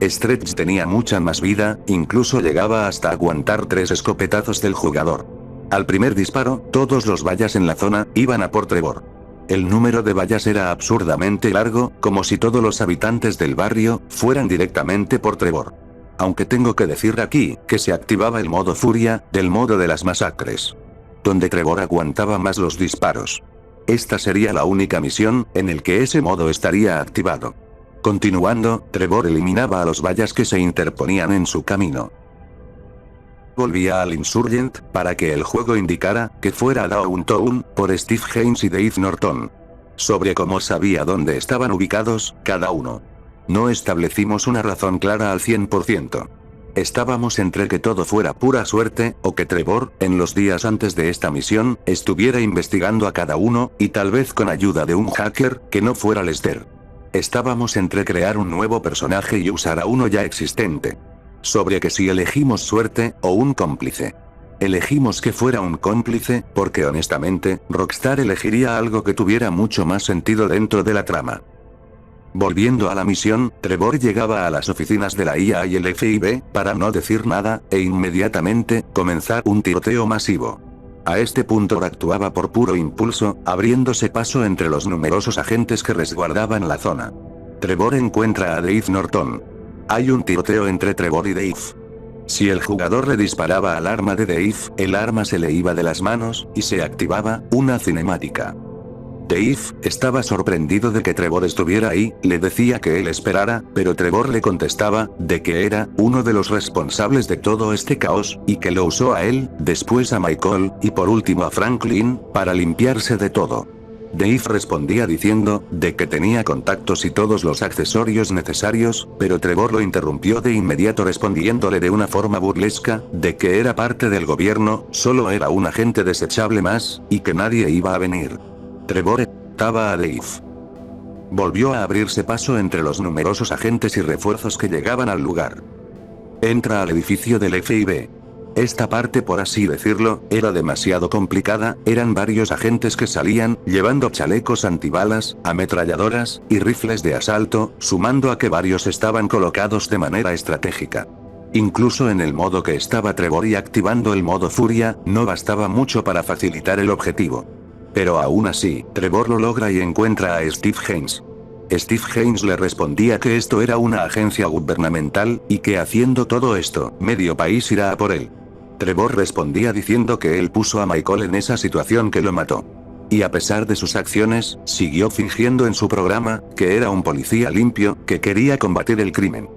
Stretch tenía mucha más vida, incluso llegaba hasta aguantar 3 escopetazos del jugador. Al primer disparo, todos los vallas en la zona, iban a por Trevor. El número de vallas era absurdamente largo, como si todos los habitantes del barrio, fueran directamente por Trevor. Aunque tengo que decir aquí, que se activaba el modo furia, del modo de las masacres. Donde Trevor aguantaba más los disparos. Esta sería la única misión, en el que ese modo estaría activado. Continuando, Trevor eliminaba a los vallas que se interponían en su camino. Volvía al Insurgent, para que el juego indicara que fuera a Downtown, por Steve Haynes y Dave Norton. Sobre cómo sabía dónde estaban ubicados, cada uno. No establecimos una razón clara al 100%. Estábamos entre que todo fuera pura suerte, o que Trevor, en los días antes de esta misión, estuviera investigando a cada uno, y tal vez con ayuda de un hacker, que no fuera Lester. Estábamos entre crear un nuevo personaje y usar a uno ya existente. Sobre que si elegimos suerte, o un cómplice. Elegimos que fuera un cómplice, porque honestamente, Rockstar elegiría algo que tuviera mucho más sentido dentro de la trama. Volviendo a la misión, Trevor llegaba a las oficinas de la IA y el FIB, para no decir nada, e inmediatamente, comenzar un tiroteo masivo. A este punto actuaba por puro impulso, abriéndose paso entre los numerosos agentes que resguardaban la zona. Trevor encuentra a Dave Norton. Hay un tiroteo entre Trevor y Dave. Si el jugador le disparaba al arma de Dave, el arma se le iba de las manos, y se activaba una cinemática. Dave estaba sorprendido de que Trevor estuviera ahí, le decía que él esperara, pero Trevor le contestaba, de que era uno de los responsables de todo este caos, y que lo usó a él, después a Michael, y por último a Franklin, para limpiarse de todo. Dave respondía diciendo, de que tenía contactos y todos los accesorios necesarios, pero Trevor lo interrumpió de inmediato respondiéndole de una forma burlesca, de que era parte del gobierno, solo era un agente desechable más, y que nadie iba a venir. Trevor estaba a Dave. Volvió a abrirse paso entre los numerosos agentes y refuerzos que llegaban al lugar. Entra al edificio del FIB. Esta parte, por así decirlo, era demasiado complicada, eran varios agentes que salían, llevando chalecos antibalas, ametralladoras, y rifles de asalto, sumando a que varios estaban colocados de manera estratégica. Incluso en el modo que estaba Trevor y activando el modo Furia, no bastaba mucho para facilitar el objetivo. Pero aún así, Trevor lo logra y encuentra a Steve Haynes. Steve Haynes le respondía que esto era una agencia gubernamental, y que haciendo todo esto, medio país irá a por él. Trevor respondía diciendo que él puso a Michael en esa situación que lo mató. Y a pesar de sus acciones, siguió fingiendo en su programa, que era un policía limpio, que quería combatir el crimen.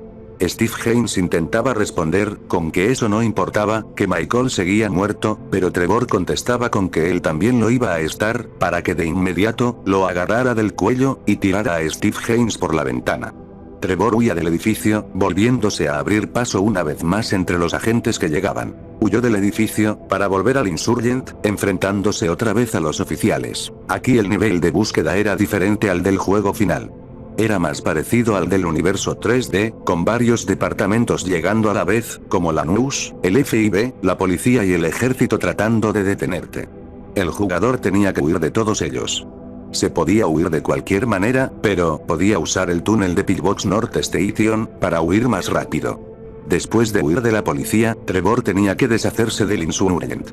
Steve Haynes intentaba responder, con que eso no importaba, que Michael seguía muerto, pero Trevor contestaba con que él también lo iba a estar, para que de inmediato, lo agarrara del cuello, y tirara a Steve Haynes por la ventana. Trevor huía del edificio, volviéndose a abrir paso una vez más entre los agentes que llegaban. Huyó del edificio, para volver al Insurgent, enfrentándose otra vez a los oficiales. Aquí el nivel de búsqueda era diferente al del juego final. Era más parecido al del universo 3D, con varios departamentos llegando a la vez, como la NUS, el FIB, la policía y el ejército tratando de detenerte. El jugador tenía que huir de todos ellos. Se podía huir de cualquier manera, pero podía usar el túnel de Pillbox North Station, para huir más rápido. Después de huir de la policía, Trevor tenía que deshacerse del Insurgent.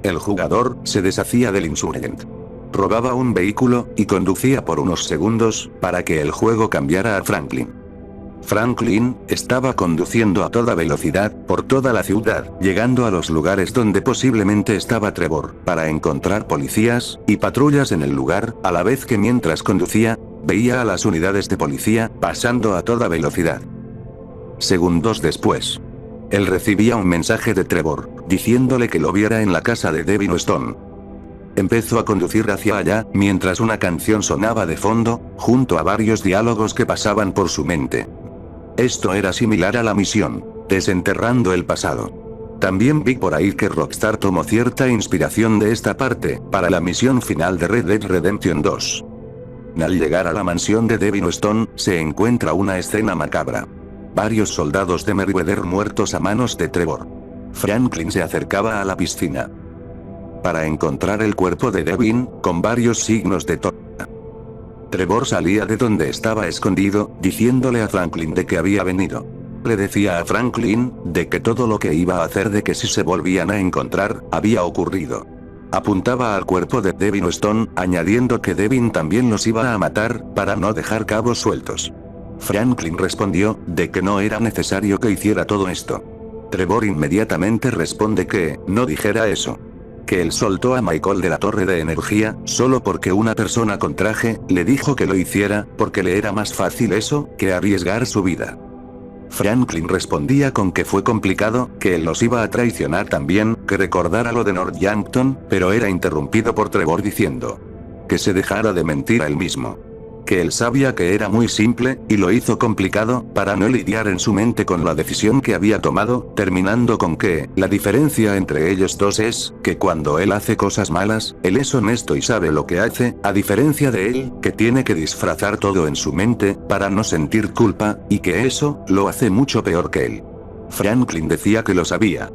El jugador se deshacía del Insurgent. Robaba un vehículo, y conducía por unos segundos, para que el juego cambiara a Franklin. Franklin estaba conduciendo a toda velocidad, por toda la ciudad, llegando a los lugares donde posiblemente estaba Trevor, para encontrar policías, y patrullas en el lugar, a la vez que mientras conducía, veía a las unidades de policía, pasando a toda velocidad. Segundos después, él recibía un mensaje de Trevor, diciéndole que lo viera en la casa de Devin Stone. Empezó a conducir hacia allá, mientras una canción sonaba de fondo, junto a varios diálogos que pasaban por su mente. Esto era similar a la misión, desenterrando el pasado. También vi por ahí que Rockstar tomó cierta inspiración de esta parte, para la misión final de Red Dead Redemption 2. Al llegar a la mansión de Devin Stone, se encuentra una escena macabra. Varios soldados de Meriwether muertos a manos de Trevor. Franklin se acercaba a la piscina para encontrar el cuerpo de Devin, con varios signos de tortura. Trevor salía de donde estaba escondido, diciéndole a Franklin de que había venido. Le decía a Franklin, de que todo lo que iba a hacer de que si se volvían a encontrar, había ocurrido. Apuntaba al cuerpo de Devin Stone, añadiendo que Devin también los iba a matar, para no dejar cabos sueltos. Franklin respondió, de que no era necesario que hiciera todo esto. Trevor inmediatamente responde que, no dijera eso. Que él soltó a Michael de la torre de energía, solo porque una persona con traje, le dijo que lo hiciera, porque le era más fácil eso, que arriesgar su vida. Franklin respondía con que fue complicado, que él los iba a traicionar también, que recordara lo de Northampton, pero era interrumpido por Trevor diciendo que se dejara de mentir a él mismo. que él sabía que era muy simple, y lo hizo complicado, para no lidiar en su mente con la decisión que había tomado, terminando con que, la diferencia entre ellos dos es, que cuando él hace cosas malas, él es honesto y sabe lo que hace, a diferencia de él, que tiene que disfrazar todo en su mente, para no sentir culpa, y que eso, lo hace mucho peor que él. Franklin decía que lo sabía.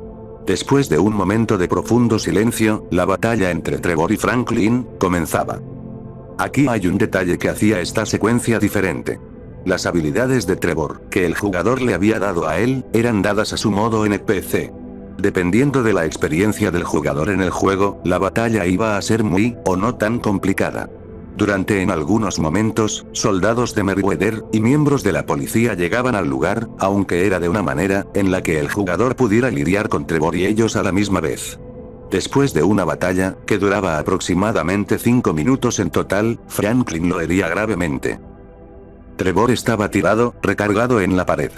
Después de un momento de profundo silencio, la batalla entre Trevor y Franklin, comenzaba. Aquí hay un detalle que hacía esta secuencia diferente. Las habilidades de Trevor, que el jugador le había dado a él, eran dadas a su modo NPC. Dependiendo de la experiencia del jugador en el juego, la batalla iba a ser muy, o no tan complicada. Durante en algunos momentos, soldados de Meriwether, y miembros de la policía llegaban al lugar, aunque era de una manera, en la que el jugador pudiera lidiar con Trevor y ellos a la misma vez. Después de una batalla, que duraba aproximadamente 5 minutos en total, Franklin lo hería gravemente. Trevor estaba tirado, recargado en la pared.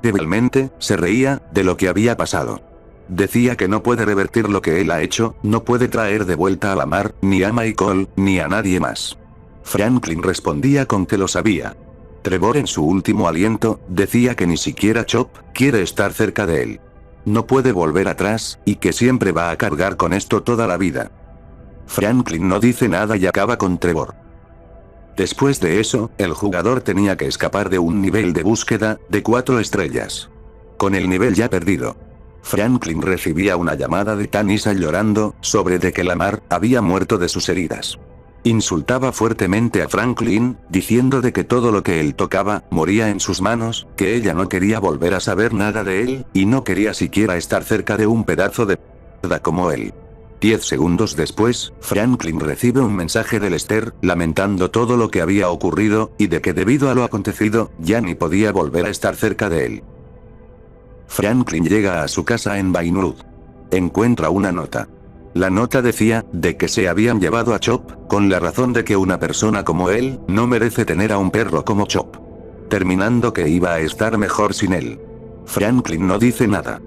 Débilmente, se reía, de lo que había pasado. Decía que no puede revertir lo que él ha hecho, no puede traer de vuelta a la mar, ni a Michael, ni a nadie más. Franklin respondía con que lo sabía. Trevor en su último aliento, decía que ni siquiera Chop quiere estar cerca de él. No puede volver atrás, y que siempre va a cargar con esto toda la vida. Franklin no dice nada y acaba con Trevor. Después de eso, el jugador tenía que escapar de un nivel de búsqueda, de 4 estrellas. Con el nivel ya perdido, Franklin recibía una llamada de Tanisha llorando, sobre de que Lamar había muerto de sus heridas. Insultaba fuertemente a Franklin, diciendo de que todo lo que él tocaba, moría en sus manos, que ella no quería volver a saber nada de él, y no quería siquiera estar cerca de un pedazo de mierda como él. 10 segundos después, Franklin recibe un mensaje de Lester, lamentando todo lo que había ocurrido, y de que debido a lo acontecido, ya ni podía volver a estar cerca de él. Franklin llega a su casa en Vinewood. Encuentra una nota. La nota decía, de que se habían llevado a Chop, con la razón de que una persona como él, no merece tener a un perro como Chop. Terminando que iba a estar mejor sin él. Franklin no dice nada.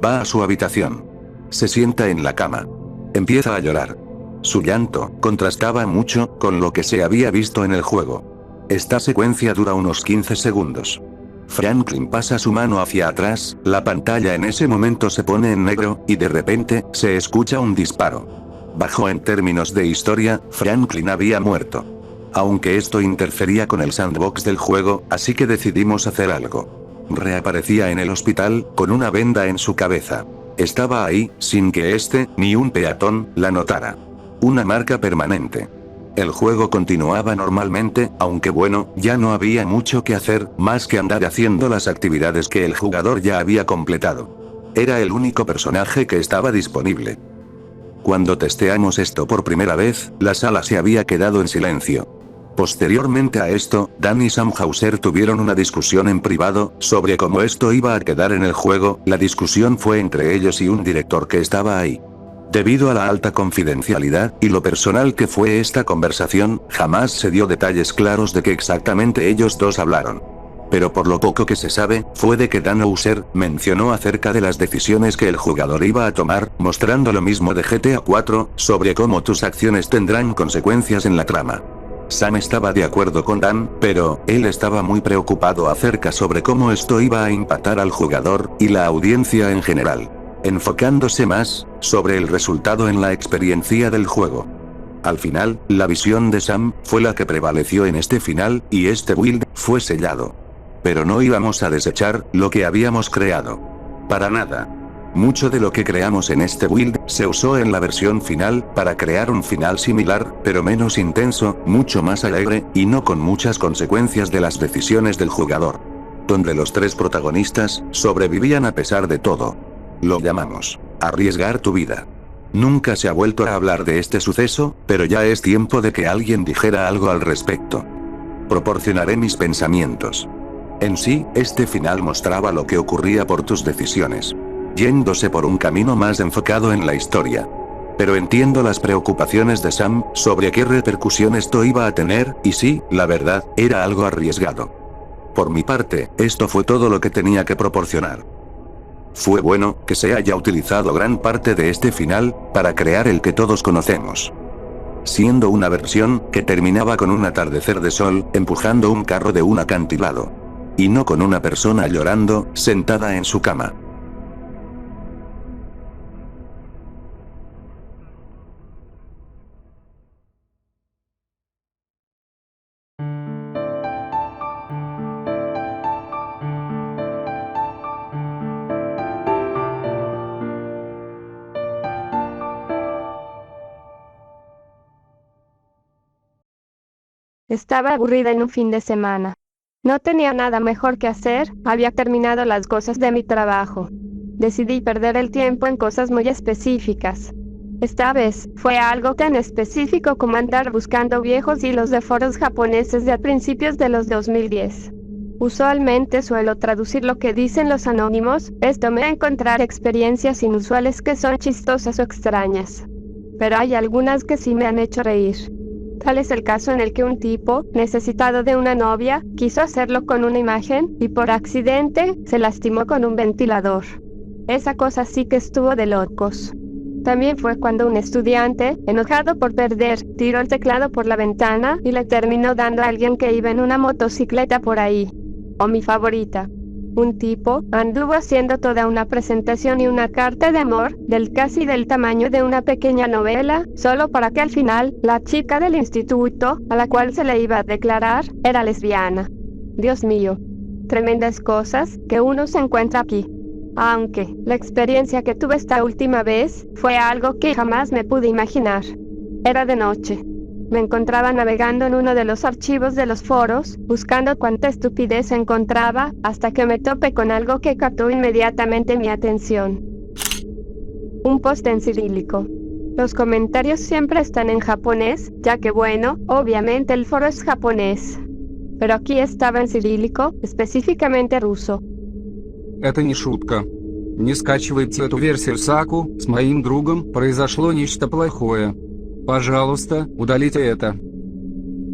Va a su habitación. Se sienta en la cama. Empieza a llorar. Su llanto, contrastaba mucho, con lo que se había visto en el juego. Esta secuencia dura unos 15 segundos. Franklin pasa su mano hacia atrás, la pantalla en ese momento se pone en negro, y de repente, se escucha un disparo. Bajo en términos de historia, Franklin había muerto. Aunque esto interfería con el sandbox del juego, así que decidimos hacer algo. Reaparecía en el hospital, con una venda en su cabeza. Estaba ahí, sin que ni un peatón, la notara. Una marca permanente. El juego continuaba normalmente, aunque bueno, ya no había mucho que hacer, más que andar haciendo las actividades que el jugador ya había completado. Era el único personaje que estaba disponible. Cuando testeamos esto por primera vez, la sala se había quedado en silencio. Posteriormente a esto, Dan y Sam Hauser tuvieron una discusión en privado, sobre cómo esto iba a quedar en el juego. La discusión fue entre ellos y un director que estaba ahí. Debido a la alta confidencialidad, y lo personal que fue esta conversación, jamás se dio detalles claros de qué exactamente ellos dos hablaron. Pero por lo poco que se sabe, fue de que Dan Hauser mencionó acerca de las decisiones que el jugador iba a tomar, mostrando lo mismo de GTA 4, sobre cómo tus acciones tendrán consecuencias en la trama. Sam estaba de acuerdo con Dan, pero él estaba muy preocupado acerca sobre cómo esto iba a impactar al jugador, y la audiencia en general. Enfocándose más, sobre el resultado en la experiencia del juego. Al final, la visión de Sam, fue la que prevaleció en este final, y este build, fue sellado. Pero no íbamos a desechar, lo que habíamos creado. Para nada. Mucho de lo que creamos en este build, se usó en la versión final, para crear un final similar, pero menos intenso, mucho más alegre, y no con muchas consecuencias de las decisiones del jugador. Donde los 3 protagonistas, sobrevivían a pesar de todo. Lo llamamos, arriesgar tu vida. Nunca se ha vuelto a hablar de este suceso, pero ya es tiempo de que alguien dijera algo al respecto. Proporcionaré mis pensamientos. En sí, este final mostraba lo que ocurría por tus decisiones. Yéndose por un camino más enfocado en la historia. Pero entiendo las preocupaciones de Sam, sobre qué repercusión esto iba a tener, y sí, la verdad, era algo arriesgado. Por mi parte, esto fue todo lo que tenía que proporcionar. Fue bueno, que se haya utilizado gran parte de este final, para crear el que todos conocemos. siendo una versión que terminaba con un atardecer de sol empujando un carro de un acantilado. Y no con una persona llorando, sentada en su cama. Estaba aburrida en un fin de semana. No tenía nada mejor que hacer, había terminado las cosas de mi trabajo. Decidí perder el tiempo en cosas muy específicas. Esta vez, fue algo tan específico como andar buscando viejos hilos de foros japoneses de a principios de los 2010. Usualmente suelo traducir lo que dicen los anónimos, esto me da a encontrar experiencias inusuales que son chistosas o extrañas. Pero hay algunas que sí me han hecho reír. Tal es el caso en el que un tipo, necesitado de una novia, quiso hacerlo con una imagen, y por accidente, se lastimó con un ventilador. Esa cosa sí que estuvo de locos. También fue cuando un estudiante, enojado por perder, tiró el teclado por la ventana y le terminó dando a alguien que iba en una motocicleta por ahí. O mi favorita. Un tipo anduvo haciendo toda una presentación y una carta de amor, casi del tamaño de una pequeña novela, solo para que al final, la chica del instituto, a la cual se le iba a declarar, era lesbiana. Dios mío. Tremendas cosas que uno se encuentra aquí. Aunque, la experiencia que tuve esta última vez, fue algo que jamás me pude imaginar. Era de noche. Me encontraba navegando en uno de los archivos de los foros, buscando cuánta estupidez encontraba, hasta que me topé con algo que captó inmediatamente mi atención. Un post en cirílico. Los comentarios siempre están en japonés, ya que bueno, obviamente el foro es japonés. Pero aquí estaba en cirílico, específicamente ruso. Это не шутка. Не скачивайте эту версию Саку, с моим другом произошло нечто плохое. Pajalosta, udalite это.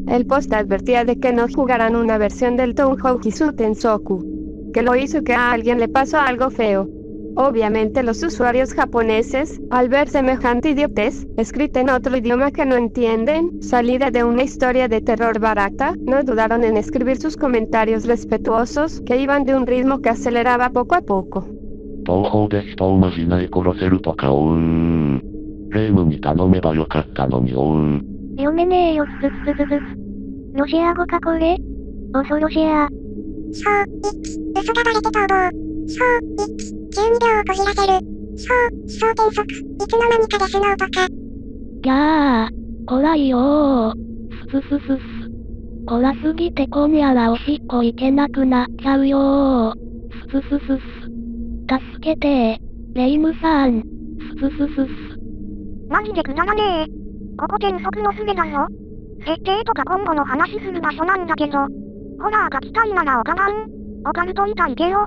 El post advertía de que no jugarán una versión del Touhou Tensoku, que lo hizo que a alguien le pasó algo feo. Obviamente los usuarios japoneses, al ver semejante idiotez, escrita en otro idioma que no entienden, salida de una historia de terror barata, no dudaron en escribir sus comentarios respetuosos, que iban de un ritmo que aceleraba poco a poco. レイムに頼めばよかったのに読めねえよロシア語かこれ恐ろしや嘘がバレて逃亡12秒をこじらせる転速いつの間にかデスノートかぎゃー怖いよす怖すぎて今夜はおしっこ行けなくなっちゃうよ助けてレイムさんマジでくだらねえ。ここ転速のすべだぞ。設定とか今後の話する場所なんだけど。ホラーが来たいならオカマン。オカルトいたいけよ。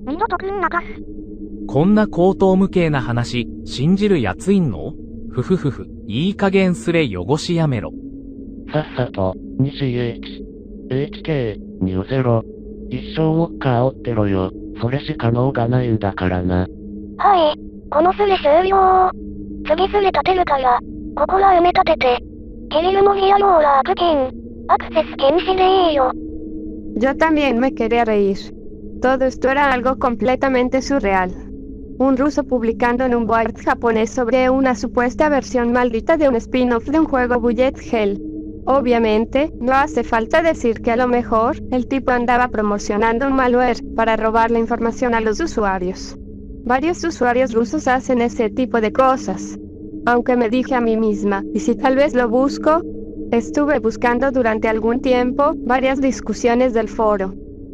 二度とくんなかす。こんな高等無形な話、信じるやついんの？ふふふふ、いい加減すれ汚しやめろ。さっさと、HK、に寄せろ。一生ウォッカー煽ってろよ。それしか能がないんだからな。はい、このスレ終了。次スレ立てるから、ここら埋め立てて。キリルモギアローラーク券。アクセス禁止でいいよ。Yo también me quería reír. Todo esto era algo completamente surreal. Un ruso publicando en un board japonés sobre una supuesta versión maldita de un spin-off de un juego Bullet Hell. Obviamente, no hace falta decir que a lo mejor, el tipo andaba promocionando un malware para robar la información a los usuarios. Varios usuarios rusos hacen ese tipo de cosas. Aunque me dije a mí misma, ¿y si tal vez lo busco? Estuve buscando durante algún tiempo varias discusiones del foro,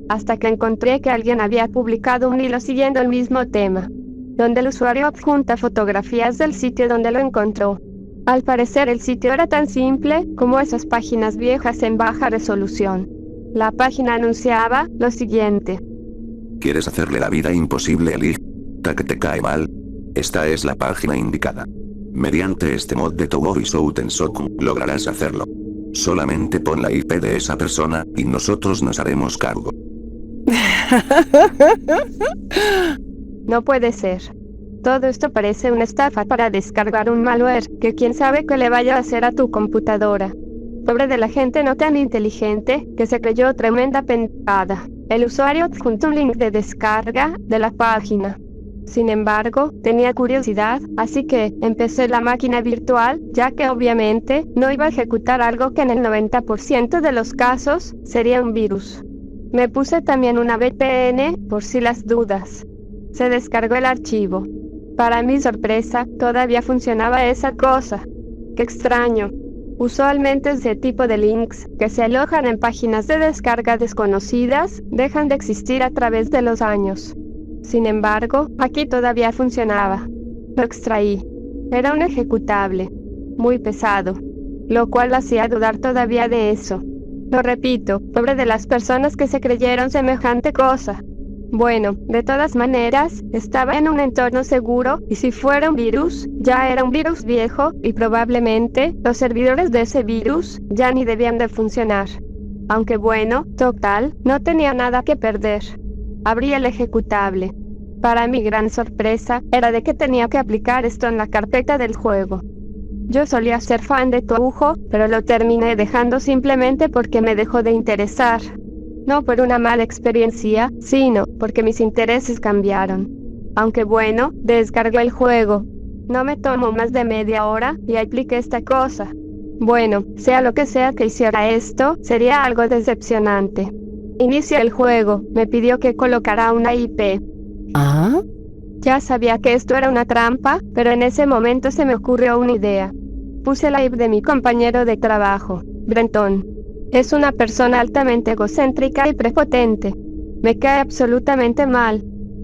hasta que encontré que alguien había publicado un hilo siguiendo el mismo tema, donde el usuario adjunta fotografías del sitio donde lo encontró. Al parecer el sitio era tan simple como esas páginas viejas en baja resolución. La página anunciaba lo siguiente. ¿Quieres hacerle la vida imposible a Lee? Que te cae mal. Esta es la página indicada. Mediante este mod de Touhou Tensoku, lograrás hacerlo. Solamente pon la IP de esa persona, y nosotros nos haremos cargo. No puede ser. Todo esto parece una estafa para descargar un malware, que quién sabe qué le vaya a hacer a tu computadora. Pobre de la gente no tan inteligente, que se creyó tremenda pendejada. El usuario adjuntó un link de descarga de la página. Sin embargo, tenía curiosidad, así que empecé la máquina virtual, ya que obviamente no iba a ejecutar algo que en el 90% de los casos sería un virus. Me puse también una VPN, por si las dudas. Se descargó el archivo. Para mi sorpresa, todavía funcionaba esa cosa. ¡Qué extraño! Usualmente ese tipo de links, que se alojan en páginas de descarga desconocidas, dejan de existir a través de los años. Sin embargo, aquí todavía funcionaba. Lo extraí. Era un ejecutable. Muy pesado. Lo cual hacía dudar todavía de eso. Lo repito, pobre de las personas que se creyeron semejante cosa. Bueno, de todas maneras, estaba en un entorno seguro, y si fuera un virus, ya era un virus viejo, y probablemente, los servidores de ese virus, ya ni debían de funcionar. Aunque bueno, total, no tenía nada que perder. Abrí el ejecutable. Para mi gran sorpresa, era de que tenía que aplicar esto en la carpeta del juego. Yo solía ser fan de Touhou, pero lo terminé dejando simplemente porque me dejó de interesar. No por una mala experiencia, sino porque mis intereses cambiaron. Aunque bueno, descargué el juego. No me tomó más de media hora y apliqué esta cosa. Bueno, sea lo que sea que hiciera esto, sería algo decepcionante. Inicié el juego, me pidió que colocara una IP. ¿Ah? Ya sabía que esto era una trampa, pero en ese momento se me ocurrió una idea. Puse la IP de mi compañero de trabajo, Brenton. Es una persona altamente egocéntrica y prepotente. Me cae absolutamente mal.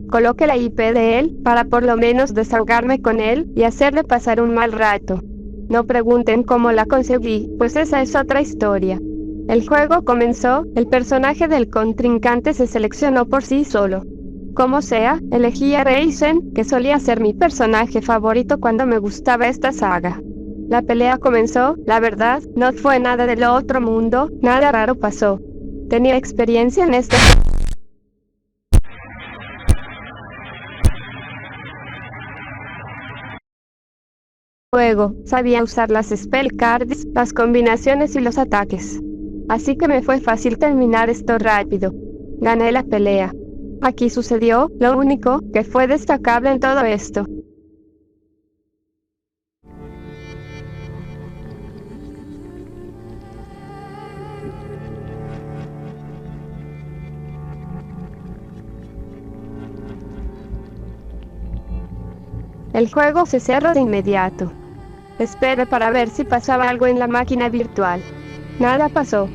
Coloqué la IP de él, para por lo menos desahogarme con él, y hacerle pasar un mal rato. No pregunten cómo la conseguí, pues esa es otra historia. El juego comenzó, el personaje del contrincante se seleccionó por sí solo. Como sea, elegí a Reisen, que solía ser mi personaje favorito cuando me gustaba esta saga. La pelea comenzó, la verdad, no fue nada del otro mundo, nada raro pasó. Tenía experiencia en este juego, sabía usar las spell cards, las combinaciones y los ataques. Así que me fue fácil terminar esto rápido. Gané la pelea. Aquí sucedió, lo único, que fue destacable en todo esto. El juego se cerró de inmediato. Esperé para ver si pasaba algo en la máquina virtual. Nada pasó.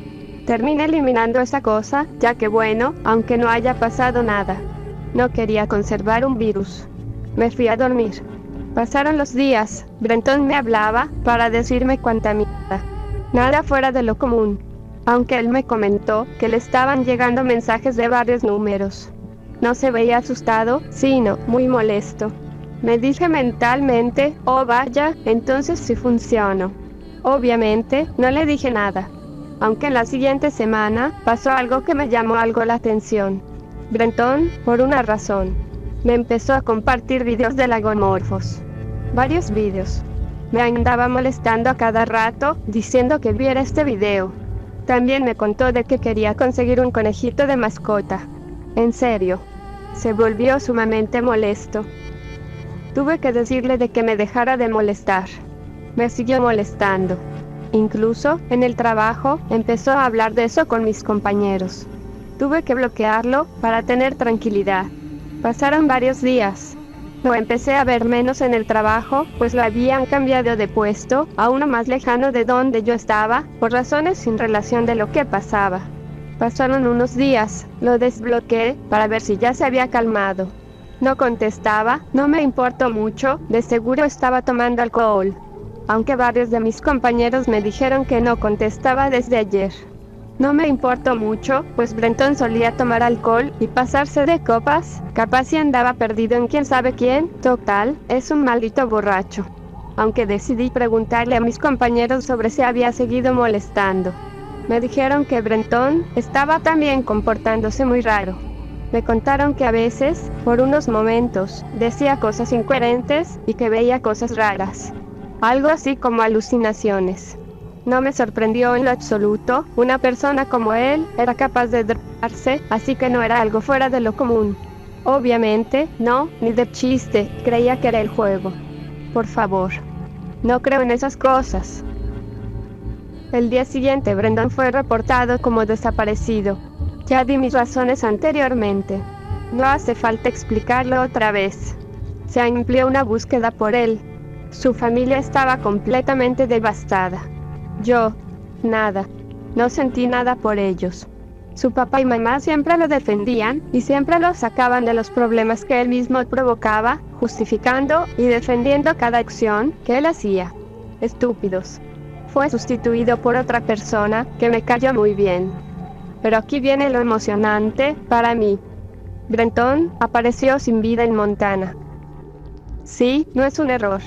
Terminé eliminando esa cosa, ya que bueno, aunque no haya pasado nada. No quería conservar un virus. Me fui a dormir. Pasaron los días, Brenton me hablaba para decirme cuánta mierda. Nada fuera de lo común. Aunque él me comentó que le estaban llegando mensajes de varios números. No se veía asustado, sino muy molesto. Me dije mentalmente, oh vaya, entonces sí funcionó. Obviamente, no le dije nada. Aunque en la siguiente semana, pasó algo que me llamó algo la atención. Brenton, por una razón, me empezó a compartir videos de lagomorfos. Varios videos. Me andaba molestando a cada rato, diciendo que viera este video. También me contó de que quería conseguir un conejito de mascota. En serio. Se volvió sumamente molesto. Tuve que decirle de que me dejara de molestar. Me siguió molestando. Incluso, en el trabajo, empezó a hablar de eso con mis compañeros. Tuve que bloquearlo para tener tranquilidad. Pasaron varios días. Lo empecé a ver menos en el trabajo, pues lo habían cambiado de puesto a uno más lejano de donde yo estaba, por razones sin relación de lo que pasaba. Pasaron unos días, lo desbloqueé para ver si ya se había calmado. No contestaba, no me importó mucho, de seguro estaba tomando alcohol. Aunque varios de mis compañeros me dijeron que no contestaba desde ayer. No me importó mucho, pues Brenton solía tomar alcohol y pasarse de copas, capaz si andaba perdido en quién sabe quién, total, es un maldito borracho. Aunque decidí preguntarle a mis compañeros sobre si había seguido molestando. Me dijeron que Brenton estaba también comportándose muy raro. Me contaron que a veces, por unos momentos, decía cosas incoherentes y que veía cosas raras. Algo así como alucinaciones. No me sorprendió en lo absoluto, una persona como él era capaz de drogarse, así que no era algo fuera de lo común. Obviamente, no, ni de chiste, creía que era el juego. Por favor, no creo en esas cosas. El día siguiente Brendan fue reportado como desaparecido. Ya di mis razones anteriormente. No hace falta explicarlo otra vez. Se amplió una búsqueda por él. Su familia estaba completamente devastada. Yo, nada. No sentí nada por ellos. Su papá y mamá siempre lo defendían y siempre lo sacaban de los problemas que él mismo provocaba, justificando y defendiendo cada acción que él hacía. Estúpidos. Fue sustituido por otra persona que me cayó muy bien. Pero aquí viene lo emocionante para mí. Brenton apareció sin vida en Montana. Sí, no es un error.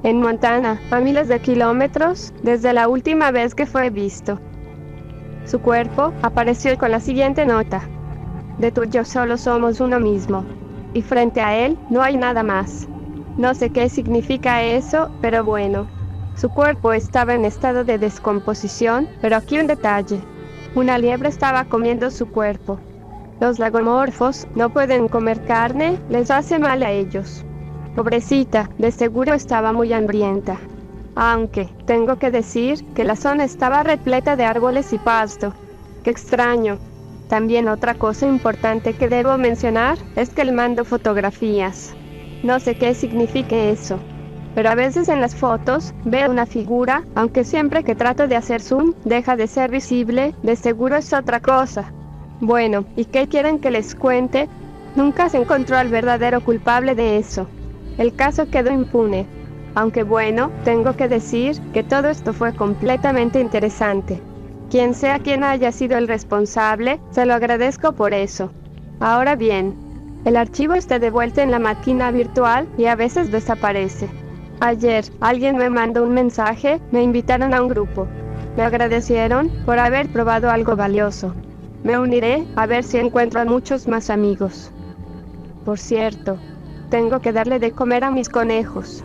En Montana, a miles de kilómetros, desde la última vez que fue visto. Su cuerpo apareció con la siguiente nota. De tú y yo solo somos uno mismo. Y frente a él no hay nada más. No sé qué significa eso, pero bueno. Su cuerpo estaba en estado de descomposición, pero aquí un detalle. Una liebre estaba comiendo su cuerpo. Los lagomorfos no pueden comer carne, les hace mal a ellos. Pobrecita, de seguro estaba muy hambrienta. Aunque, tengo que decir que la zona estaba repleta de árboles y pasto. ¡Qué extraño! También otra cosa importante que debo mencionar es que él mandó fotografías. No sé qué signifique eso. Pero a veces en las fotos veo una figura, aunque siempre que trato de hacer zoom deja de ser visible, de seguro es otra cosa. Bueno, ¿y qué quieren que les cuente? Nunca se encontró al verdadero culpable de eso. El caso quedó impune. Aunque bueno, tengo que decir que todo esto fue completamente interesante. Quien sea quien haya sido el responsable, se lo agradezco por eso. Ahora bien, el archivo está de vuelta en la máquina virtual y a veces desaparece. Ayer, alguien me mandó un mensaje, me invitaron a un grupo. Me agradecieron por haber probado algo valioso. Me uniré a ver si encuentro a muchos más amigos. Por cierto, tengo que darle de comer a mis conejos.